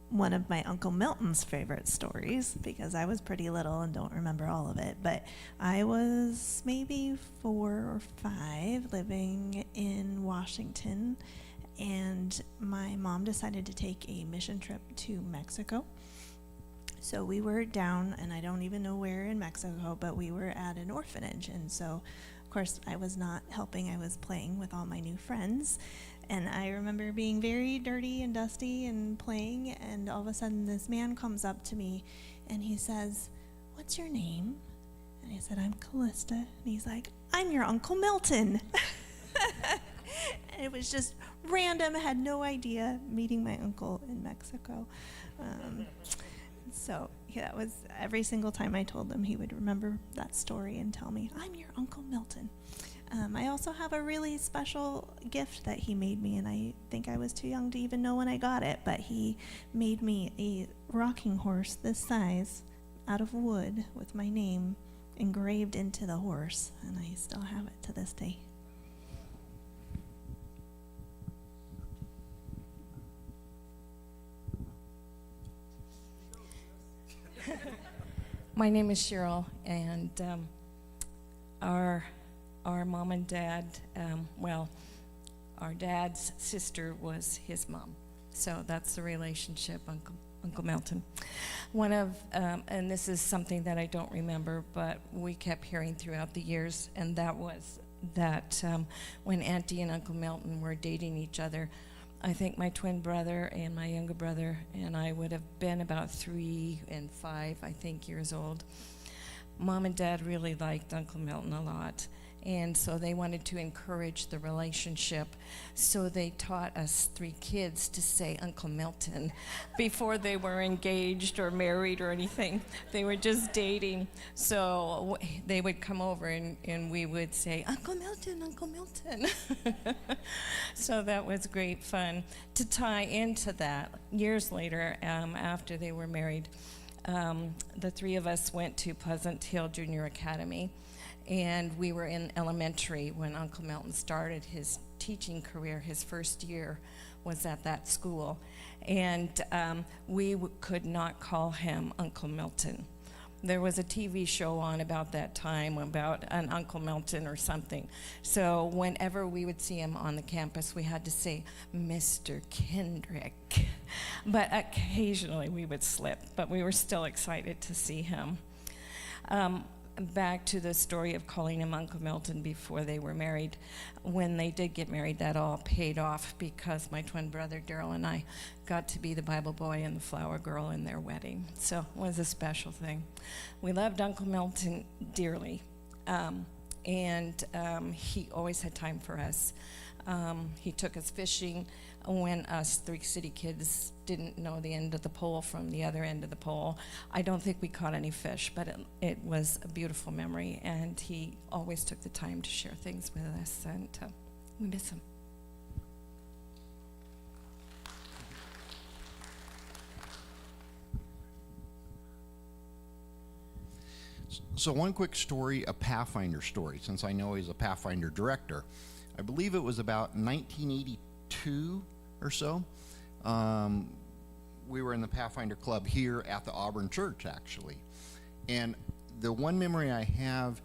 one of my Uncle Milton's favorite stories because I was pretty little and don't remember all of it. But I was maybe 4 or 5 living in Washington, and my mom decided to take a mission trip to Mexico. So we were down, and I don't even know where in Mexico, but we were at an orphanage. And so, of course, I was not helping. I was playing with all my new friends. And I remember being very dirty and dusty and playing, and all of a sudden this man comes up to me and he says, "What's your name?" And I said, "I'm Callista." And he's like, "I'm your Uncle Milton." And it was just random. I had no idea, meeting my uncle in Mexico. So yeah, that was every single time I told him, he would remember that story and tell me, I'm your Uncle Milton. I also have a really special gift that he made me, and I think I was too young to even know when I got it, but he made me a rocking horse this size out of wood with my name engraved into the horse, and I still have it to this day. My name is Cheryl, and our mom and dad, our dad's sister was his mom, so that's the relationship, Uncle Milton. One of, and this is something that I don't remember, but we kept hearing throughout the years, and that was that when Auntie and Uncle Milton were dating each other, I think my twin brother and my younger brother and I would have been about 3 and 5, I think, years old. Mom and Dad really liked Uncle Milton a lot, and so they wanted to encourage the relationship. So they taught us 3 kids to say Uncle Milton before they were engaged or married or anything. They were just dating. So they would come over and we would say, Uncle Milton, Uncle Milton. So that was great fun. To tie into that, years later, after they were married, the 3 of us went to Pleasant Hill Junior Academy. And we were in elementary when Uncle Milton started his teaching career. His first year was at that school. And we could not call him Uncle Milton. There was a TV show on about that time about an Uncle Milton or something. So whenever we would see him on the campus, we had to say, Mr. Kindrick. But occasionally we would slip, but we were still excited to see him. Back to the story of calling him Uncle Milton before they were married. When they did get married, that all paid off because my twin brother Daryl and I got to be the Bible boy and the flower girl in their wedding. So it was a special thing. We loved Uncle Milton dearly, and he always had time for us. He took us fishing when us 3 city kids didn't know the end of the pole from the other end of the pole. I don't think we caught any fish, but it was a beautiful memory, and he always took the time to share things with us, and we miss him. So one quick story, a Pathfinder story, since I know he's a Pathfinder director. I believe it was about 1982 or so. We were in the Pathfinder Club here at the Auburn Church, actually. And the one memory I have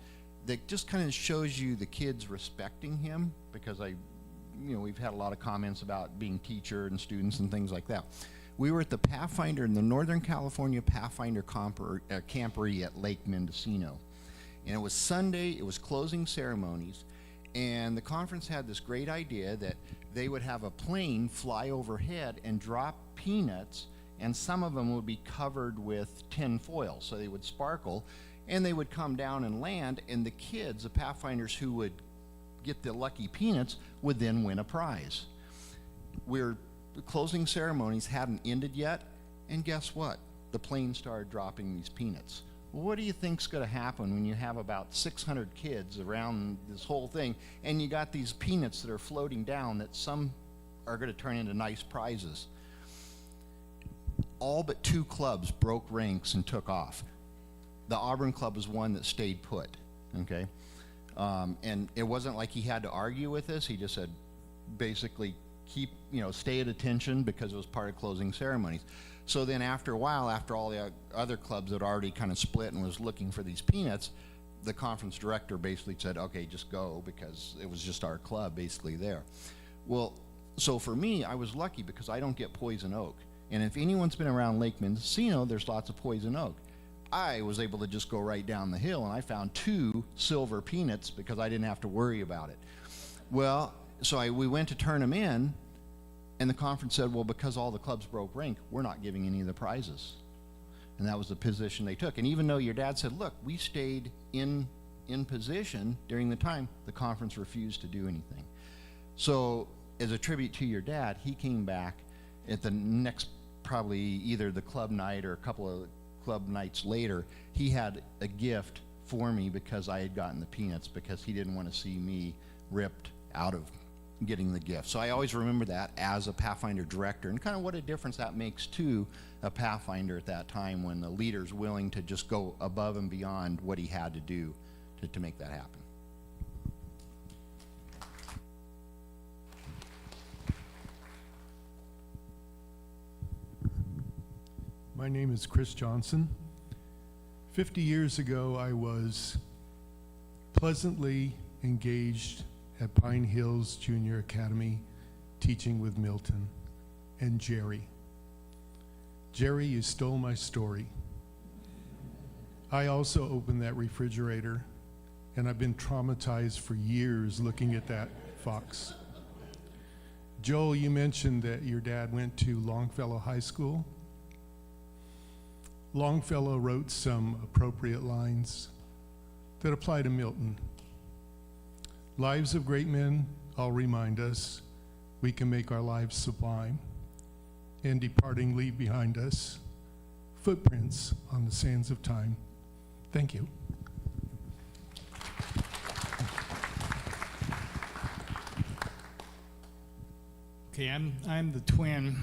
that just kind of shows you the kids respecting him, because we've had a lot of comments about being teacher and students and things like that. We were at the Pathfinder in the Northern California Pathfinder Camporee at Lake Mendocino. And it was Sunday, it was closing ceremonies, and the conference had this great idea that they would have a plane fly overhead and drop peanuts, and some of them would be covered with tin foil, so they would sparkle, and they would come down and land, and the kids, the Pathfinders who would get the lucky peanuts, would then win a prize. The closing ceremonies hadn't ended yet, and guess what? The plane started dropping these peanuts. Well, what do you think's going to happen when you have about 600 kids around this whole thing, and you got these peanuts that are floating down that some are going to turn into nice prizes? All but 2 clubs broke ranks and took off. The Auburn club was one that stayed put, okay? And it wasn't like he had to argue with us. He just said, basically, stay at attention, because it was part of closing ceremonies. So then after a while, after all the other clubs had already kind of split and was looking for these peanuts, the conference director basically said, okay, just go, because it was just our club basically there. Well, so for me, I was lucky because I don't get poison oak. And if anyone's been around Lake Mendocino, there's lots of poison oak. I was able to just go right down the hill, and I found 2 silver peanuts because I didn't have to worry about it. Well, so we went to turn them in, and the conference said, well, because all the clubs broke rank, we're not giving any of the prizes. And that was the position they took. And even though your dad said, look, we stayed in position during the time, the conference refused to do anything. So as a tribute to your dad, he came back at the next probably either the club night or a couple of club nights later, he had a gift for me because I had gotten the peanuts, because he didn't want to see me ripped out of getting the gift. So I always remember that as a Pathfinder director, and kind of what a difference that makes to a Pathfinder at that time, when the leader's willing to just go above and beyond what he had to do to make that happen. My name is Chris Johnson. 50 years ago, I was pleasantly engaged at Pine Hills Junior Academy, teaching with Milton and Jerry. Jerry, you stole my story. I also opened that refrigerator, and I've been traumatized for years looking at that fox. Joel, you mentioned that your dad went to Longfellow High School. Longfellow wrote some appropriate lines that apply to Milton. Lives of great men all remind us we can make our lives sublime, and departing leave behind us footprints on the sands of time. Thank you. Okay, I'm the twin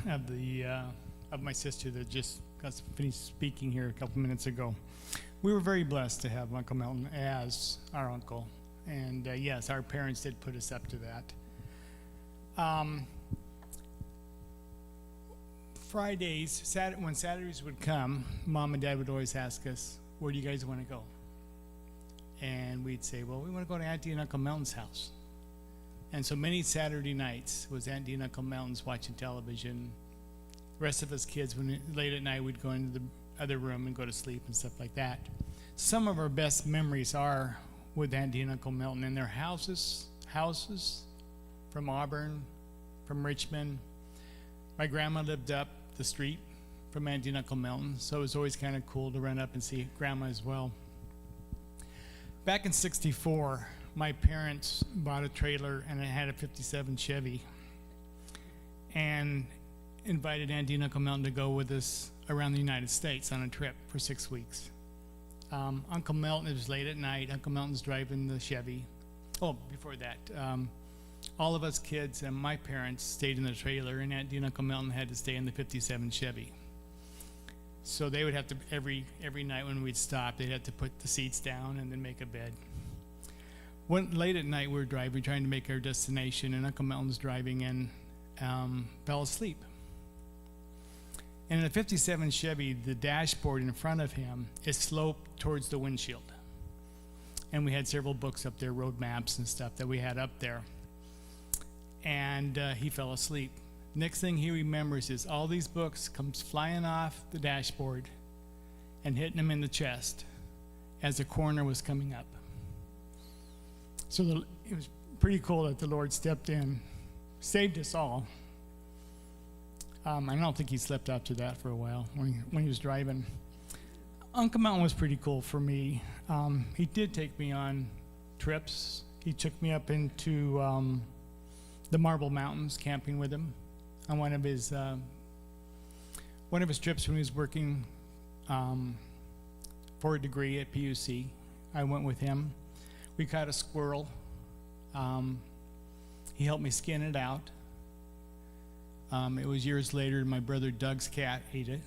of my sister that just got finished speaking here a couple minutes ago. We were very blessed to have Uncle Milton as our uncle, and yes, our parents did put us up to that. Fridays, when Saturdays would come, Mom and Dad would always ask us, "Where do you guys want to go?" And we'd say, "Well, we want to go to Auntie and Uncle Milton's house." And so many Saturday nights was Auntie and Uncle Milton's watching television. The rest of us kids, late at night, we'd go into the other room and go to sleep and stuff like that. Some of our best memories are with Auntie and Uncle Milton in their houses from Auburn, from Richmond. My grandma lived up the street from Auntie and Uncle Milton, so it was always kind of cool to run up and see Grandma as well. Back in '64, my parents bought a trailer, and it had a '57 Chevy, and invited Auntie and Uncle Milton to go with us around the United States on a trip for 6 weeks. Uncle Milton, it was late at night, Uncle Milton's driving the Chevy. Oh, before that, all of us kids and my parents stayed in the trailer, and Auntie and Uncle Milton had to stay in the '57 Chevy. So they would have to, every night when we'd stop, they'd have to put the seats down and then make a bed. Late at night, we were driving, trying to make our destination, and Uncle Milton's driving and fell asleep. And in a '57 Chevy, the dashboard in front of him is sloped towards the windshield. And we had several books up there, road maps and stuff that we had up there. And he fell asleep. Next thing he remembers is all these books comes flying off the dashboard and hitting him in the chest as the coroner was coming up. So it was pretty cool that the Lord stepped in, saved us all. I don't think he slept after that for a while when he was driving. Uncle Milton was pretty cool for me. He did take me on trips. He took me up into the Marble Mountains, camping with him on one of his trips when he was working for a degree at PUC. I went with him. We caught a squirrel. He helped me skin it out. It was years later, my brother Doug's cat ate it.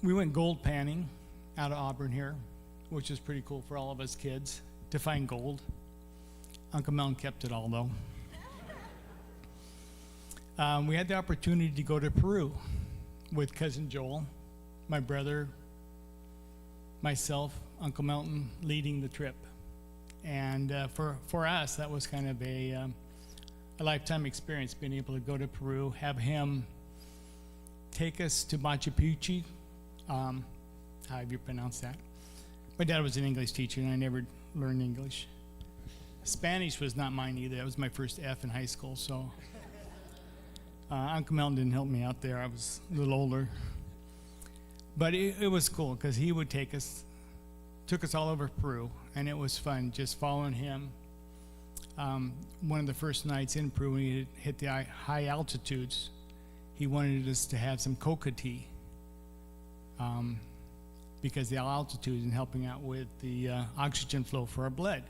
We went gold panning out of Auburn here, which is pretty cool for all of us kids to find gold. Uncle Milton kept it all, though. We had the opportunity to go to Peru with Cousin Joel, my brother, myself, Uncle Milton leading the trip. And for us, that was kind of a lifetime experience, being able to go to Peru, have him take us to Machu Picchu. However you pronounce that. My dad was an English teacher, and I never learned English. Spanish was not mine either. That was my first F in high school, so Uncle Milton didn't help me out there. I was a little older. But it was cool, because he would took us all over Peru, and it was fun just following him one of the first nights in Peru, when he hit the high altitudes, he wanted us to have some coca tea because the altitude and helping out with the oxygen flow for our blood.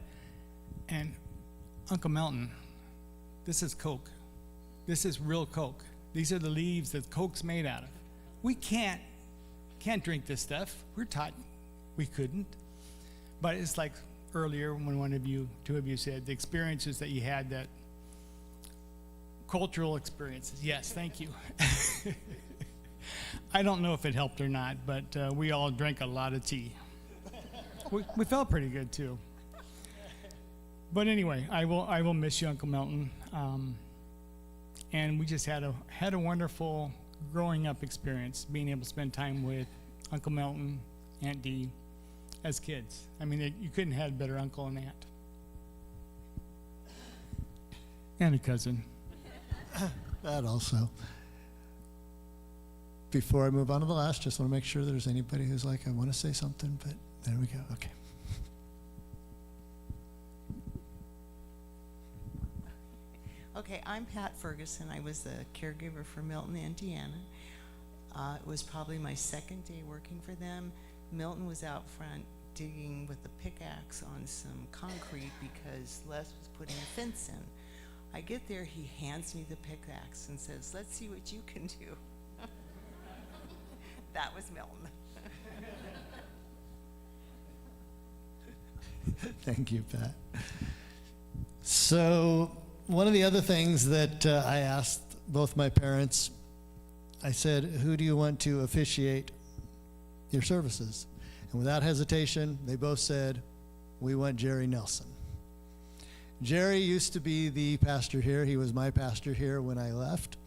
And Uncle Milton, this is Coke. This is real Coke. These are the leaves that Coke's made out of. We can't drink this stuff. We're taught we couldn't. But it's like earlier when two of you said the experiences that you had, that cultural experiences. Yes, thank you. I don't know if it helped or not, but we all drank a lot of tea. We felt pretty good too. But anyway, I will miss you, Uncle Milton. And we just had a wonderful growing up experience, being able to spend time with Uncle Milton, Aunt Dee, as kids. I mean, you couldn't have a better uncle and aunt. And a cousin. That also. Before I move on to the last, just want to make sure there's anybody who's like, I want to say something, but there we go. Okay. Okay, I'm Pat Ferguson. I was the caregiver for Milton, Indiana. It was probably my second day working for them. Milton was out front digging with a pickaxe on some concrete because Les was putting a fence in. I get there, he hands me the pickaxe and says, "Let's see what you can do." That was Milton. Thank you, Pat. So one of the other things that I asked both my parents, I said, who do you want to officiate your services? And without hesitation, they both said, we want Jerry Nelson. Jerry used to be the pastor here. He was my pastor here when I left.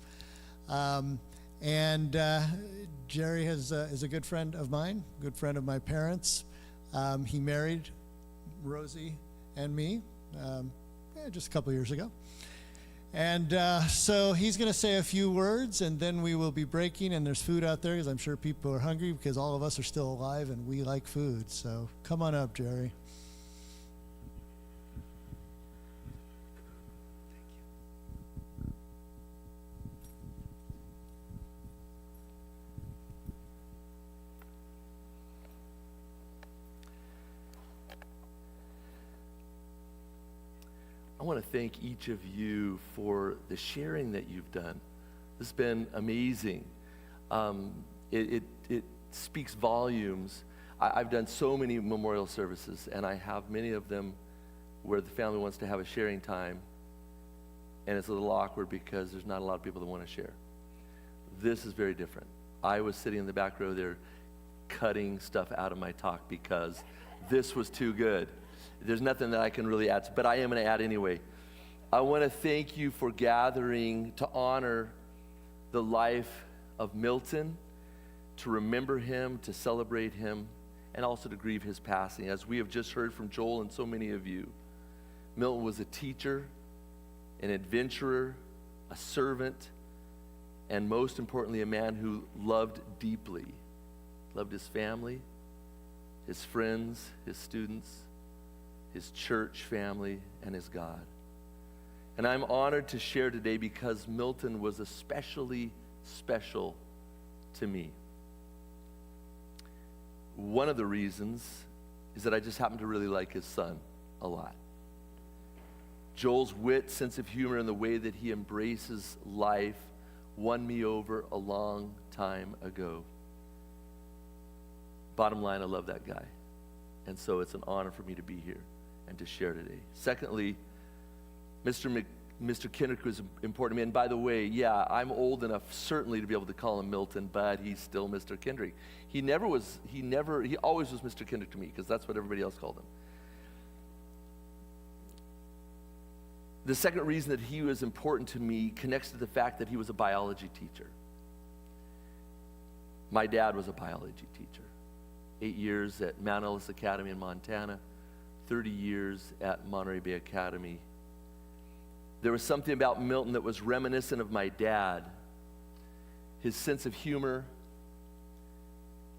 Jerry is a good friend of mine, good friend of my parents. He married Rosie and me just a couple years ago. And so he's going to say a few words, and then we will be breaking, and there's food out there because I'm sure people are hungry because all of us are still alive and we like food. So come on up, Jerry. I want to thank each of you for the sharing that you've done. This has been amazing. It speaks volumes. I've done so many memorial services, and I have many of them where the family wants to have a sharing time, and it's a little awkward because there's not a lot of people that want to share. This is very different. I was sitting in the back row there cutting stuff out of my talk because this was too good. There's nothing that I can really add, but I am going to add anyway. I want to thank you for gathering to honor the life of Milton, to remember him, to celebrate him, and also to grieve his passing. As we have just heard from Joel and so many of you, Milton was a teacher, an adventurer, a servant, and most importantly, a man who loved deeply, loved his family, his friends, his students, his church family, and his God. And I'm honored to share today because Milton was especially special to me. One of the reasons is that I just happen to really like his son a lot. Joel's wit, sense of humor, and the way that he embraces life won me over a long time ago. Bottom line, I love that guy. And so it's an honor for me to be here and to share today. Secondly, Mr. Kindrick was important to me. And by the way, yeah, I'm old enough certainly to be able to call him Milton, but he's still Mr. Kindrick. He always was Mr. Kindrick to me because that's what everybody else called him. The second reason that he was important to me connects to the fact that he was a biology teacher. My dad was a biology teacher. 8 years at Mount Ellis Academy in Montana, 30 years at Monterey Bay Academy. There was something about Milton that was reminiscent of my dad. His sense of humor,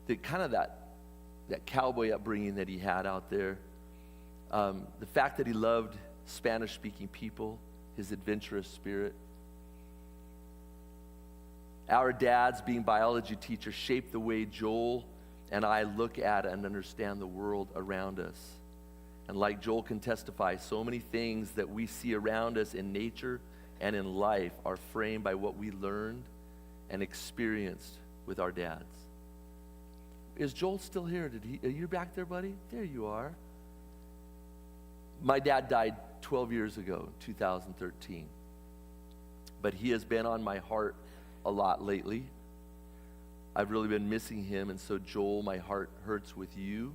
that cowboy upbringing that he had out there. The fact that he loved Spanish-speaking people, his adventurous spirit. Our dads, being biology teachers, shaped the way Joel and I look at and understand the world around us. And like Joel can testify, so many things that we see around us in nature and in life are framed by what we learned and experienced with our dads. Is Joel still here? Are you back there, buddy? There you are. My dad died 12 years ago, 2013. But he has been on my heart a lot lately. I've really been missing him, and so Joel, my heart hurts with you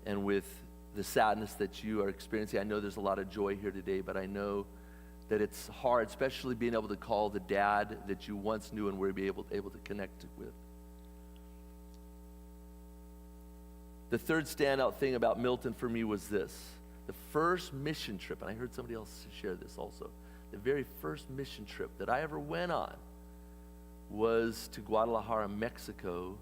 and with the sadness that you are experiencing. I know there's a lot of joy here today, but I know that it's hard, especially being able to call the dad that you once knew and were able to connect with. The third standout thing about Milton for me was this. The first mission trip, and I heard somebody else share this also, the very first mission trip that I ever went on was to Guadalajara, Mexico,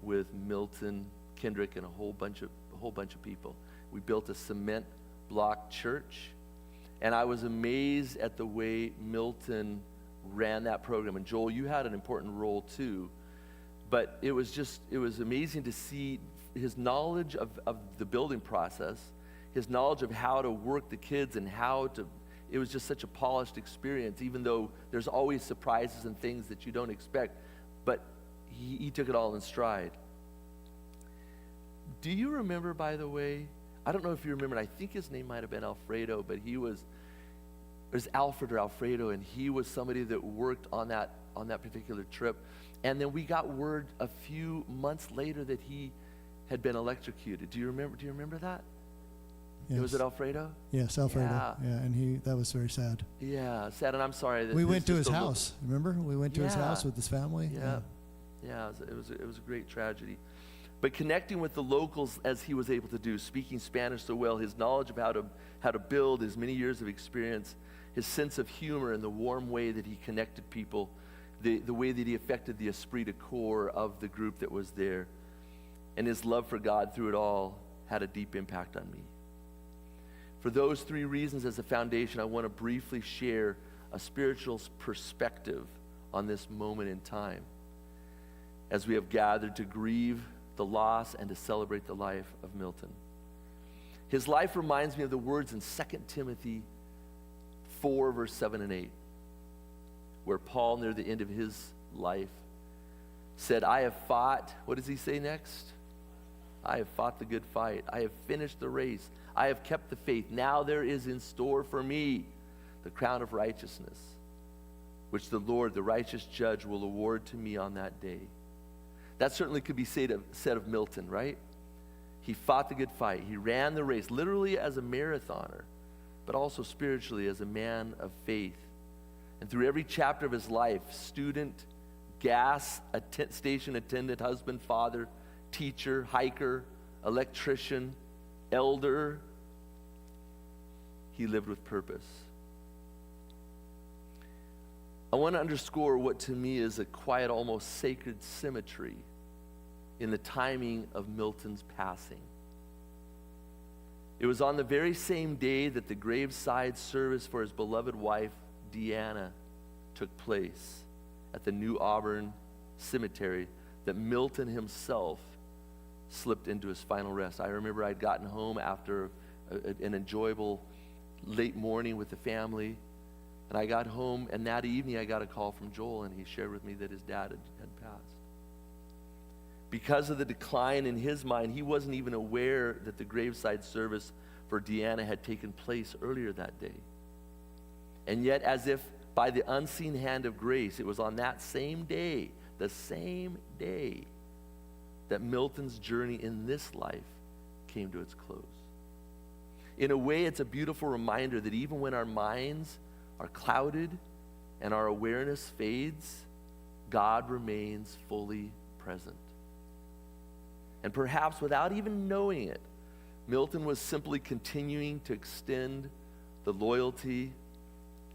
with Milton Kindrick and a whole bunch of people. We built a cement block church, and I was amazed at the way Milton ran that program. And Joel, you had an important role too, but it was amazing to see his knowledge of the building process, his knowledge of how to work the kids and it was just such a polished experience, even though there's always surprises and things that you don't expect, but he took it all in stride. Do you remember, by the way, I don't know if you remember, I think his name might have been Alfredo, but it was Alfred or Alfredo, and he was somebody that worked on that particular trip. And then we got word a few months later that he had been electrocuted. Do you remember that? Yes. Was it Alfredo? Yes, Alfredo. Yeah, and that was very sad. Yeah, sad, and I'm sorry. We went to his house, remember? We went to his house with his family. Yeah, it was a great tragedy. But connecting with the locals as he was able to do, speaking Spanish so well, his knowledge of how to build, his many years of experience, his sense of humor and the warm way that he connected people, the way that he affected the esprit de corps of the group that was there, and his love for God through it all had a deep impact on me. For those three reasons as a foundation, I want to briefly share a spiritual perspective on this moment in time as we have gathered to grieve the loss and to celebrate the life of Milton. His life reminds me of the words in 2 Timothy 4, verse 7 and 8, where Paul, near the end of his life, said, I have fought, what does he say next? I have fought the good fight. I have finished the race. I have kept the faith. Now there is in store for me the crown of righteousness, which the Lord, the righteous judge, will award to me on that day. That certainly could be said of Milton, right? He fought the good fight. He ran the race, literally as a marathoner, but also spiritually as a man of faith. And through every chapter of his life, student, gas station attendant, husband, father, teacher, hiker, electrician, elder, he lived with purpose. I want to underscore what to me is a quiet, almost sacred symmetry in the timing of Milton's passing. It was on the very same day that the graveside service for his beloved wife, Deanna, took place at the New Auburn Cemetery that Milton himself slipped into his final rest. I remember I'd gotten home after an enjoyable late morning with the family, and I got home, and that evening I got a call from Joel, and he shared with me that his dad had passed. Because of the decline in his mind, he wasn't even aware that the graveside service for Deanna had taken place earlier that day. And yet, as if by the unseen hand of grace, it was on that same day, the same day, that Milton's journey in this life came to its close. In a way, it's a beautiful reminder that even when our minds are clouded and our awareness fades, God remains fully present. And perhaps without even knowing it, Milton was simply continuing to extend the loyalty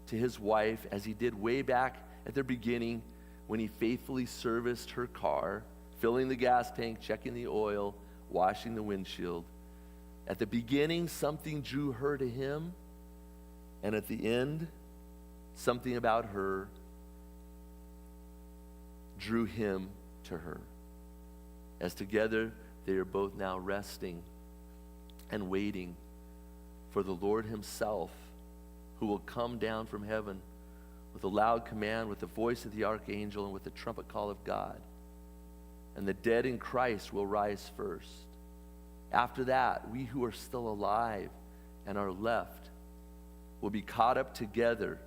to his wife as he did way back at the beginning when he faithfully serviced her car, filling the gas tank, checking the oil, washing the windshield. At the beginning, something drew her to him, And at the end, something about her drew him to her. As together, they are both now resting and waiting for the Lord himself, who will come down from heaven with a loud command, with the voice of the archangel, and with the trumpet call of God. And the dead in Christ will rise first. After that, we who are still alive and are left will be caught up together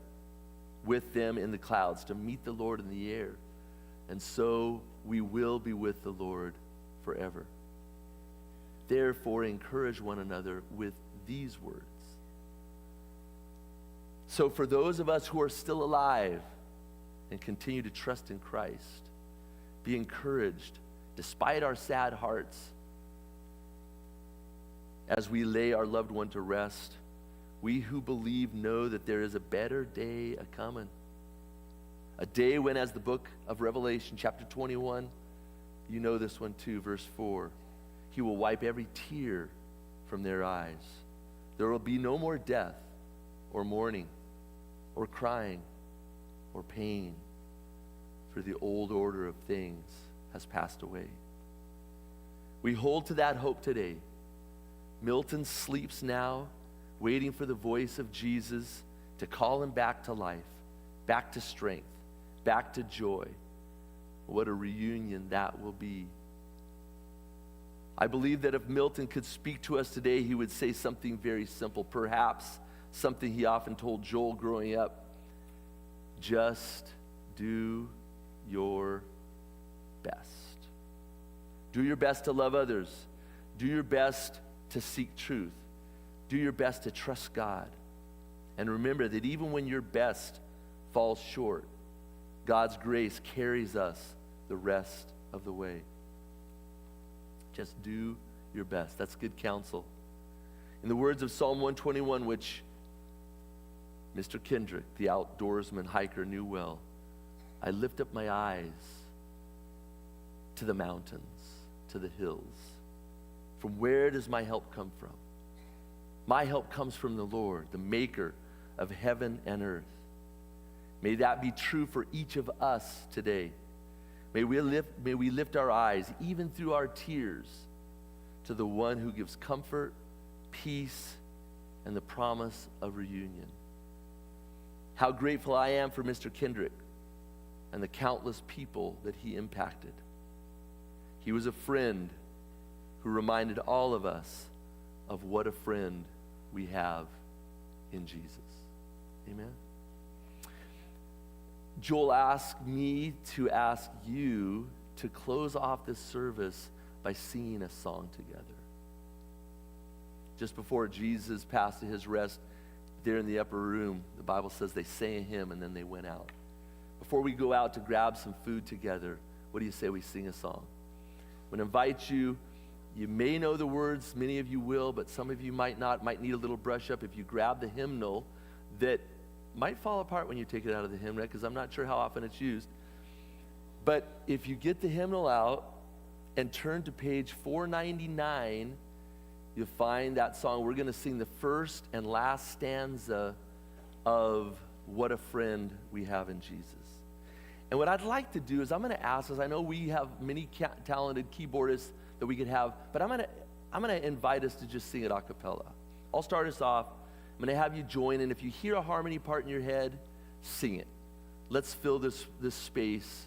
with them in the clouds to meet the Lord in the air. And so we will be with the Lord forever. Therefore, encourage one another with these words. So for those of us who are still alive and continue to trust in Christ, be encouraged despite our sad hearts as we lay our loved one to rest. We who believe know that there is a better day a-coming. A day when, as the book of Revelation, chapter 21, you know this one too, verse 4, he will wipe every tear from their eyes. There will be no more death or mourning or crying or pain, for the old order of things has passed away. We hold to that hope today. Milton sleeps now, waiting for the voice of Jesus to call him back to life, back to strength, back to joy. What a reunion that will be. I believe that if Milton could speak to us today, he would say something very simple, perhaps something he often told Joel growing up. Just do your best. Do your best to love others. Do your best to seek truth. Do your best to trust God. And remember that even when your best falls short, God's grace carries us the rest of the way. Just do your best. That's good counsel. In the words of Psalm 121, which Mr. Kindrick, the outdoorsman hiker, knew well, I lift up my eyes to the mountains, to the hills. From where does my help come from? My help comes from the Lord, the maker of heaven and earth. May that be true for each of us today. May we lift our eyes, even through our tears, to the one who gives comfort, peace, and the promise of reunion. How grateful I am for Mr. Kindrick and the countless people that he impacted. He was a friend who reminded all of us of what a friend we have in Jesus. Amen. Joel asked me to ask you to close off this service by singing a song together. Just before Jesus passed to his rest there in the upper room, the Bible says they sang a hymn and then they went out. Before we go out to grab some food together, what do you say we sing a song? I'm going to invite you. You may know the words, many of you will, but some of you might not, might need a little brush up if you grab the hymnal that might fall apart when you take it out of the hymnal, because I'm not sure how often it's used. But if you get the hymnal out and turn to page 499, you'll find that song. We're going to sing the first and last stanza of What a Friend We Have in Jesus. And what I'd like to do is I'm going to ask us, I know we have many talented keyboardists that we could have, but I'm going to invite us to just sing it a cappella. I'll start us off. I'm going to have you join, and if you hear a harmony part in your head, sing it. Let's fill this space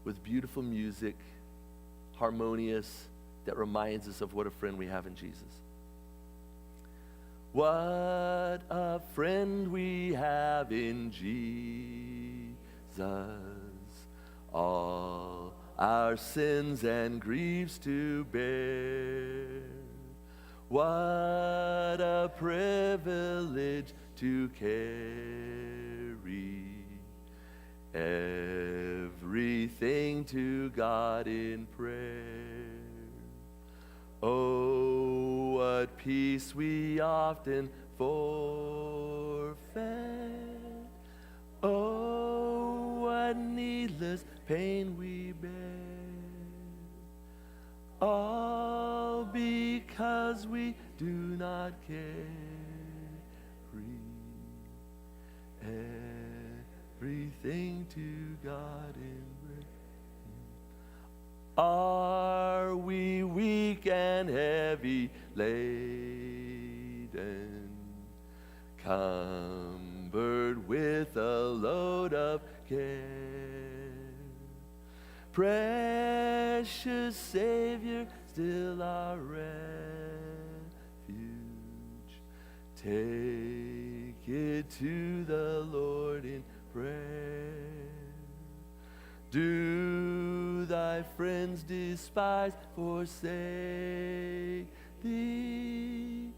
with beautiful music, harmonious, that reminds us of what a friend we have in Jesus. What a friend we have in Jesus, all our sins and griefs to bear. What a privilege to carry everything to God in prayer. Oh, what peace we often forfeit. Oh, what needless pain we bear. All because we do not carry everything to God in prayer. Are we weak and heavy laden, cumbered with a load of care? Precious Savior, still our refuge. Take it to the Lord in prayer. Do thy friends despise, forsake thee?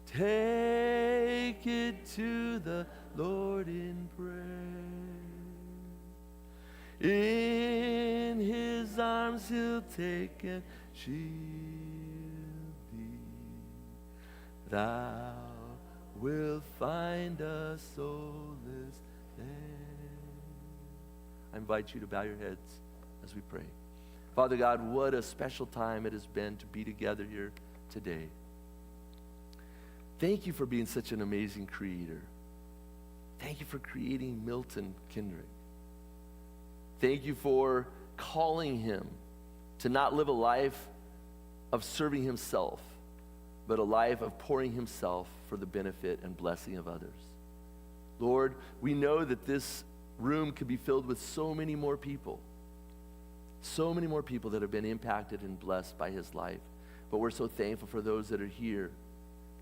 Take it to the Lord in prayer. In his arms he'll take and shield thee. Thou wilt find a solace there. I invite you to bow your heads as we pray. Father God, what a special time it has been to be together here today. Thank you for being such an amazing creator. Thank you for creating Milton Kindrick. Thank you for calling him to not live a life of serving himself, but a life of pouring himself for the benefit and blessing of others. Lord, we know that this room could be filled with so many more people that have been impacted and blessed by his life. But we're so thankful for those that are here,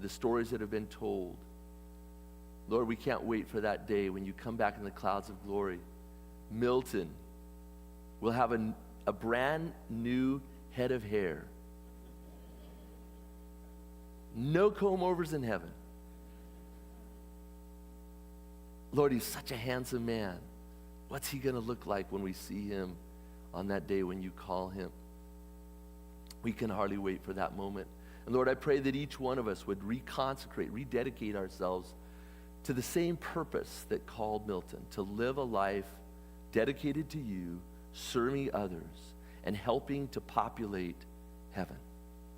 the stories that have been told. Lord, we can't wait for that day when you come back in the clouds of glory. Milton will have a brand new head of hair. No comb-overs in heaven. Lord, he's such a handsome man. What's he going to look like when we see him on that day when you call him? We can hardly wait for that moment. And Lord, I pray that each one of us would reconsecrate, rededicate ourselves to the same purpose that called Milton, to live a life dedicated to you, serving others, and helping to populate heaven.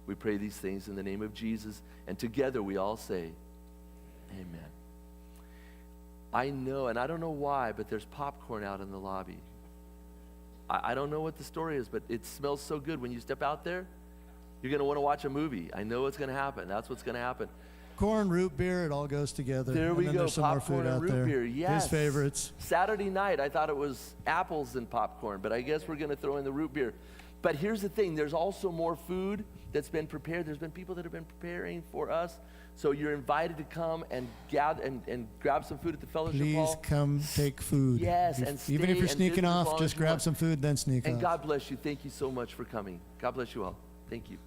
We pray these things in the name of Jesus, and together we all say, amen. I know, and I don't know why, but there's popcorn out in the lobby. I don't know what the story is, but it smells so good. When you step out there, you're going to want to watch a movie. I know what's going to happen. That's what's going to happen. Corn, root beer, it all goes together. There we and then go, there's some more popcorn food and out root there. beer. Yes. His favorites. Saturday night, I thought it was apples and popcorn, but I guess we're going to throw in the root beer. But here's the thing. There's also more food that's been prepared. There's been people that have been preparing for us. So you're invited to come and gather and grab some food at the fellowship hall. Please come take food. Yes, and stay even if you're and sneaking visit as off, long just as you grab want. some food, then sneak And off. God bless you. Thank you so much for coming. God bless you all. Thank you.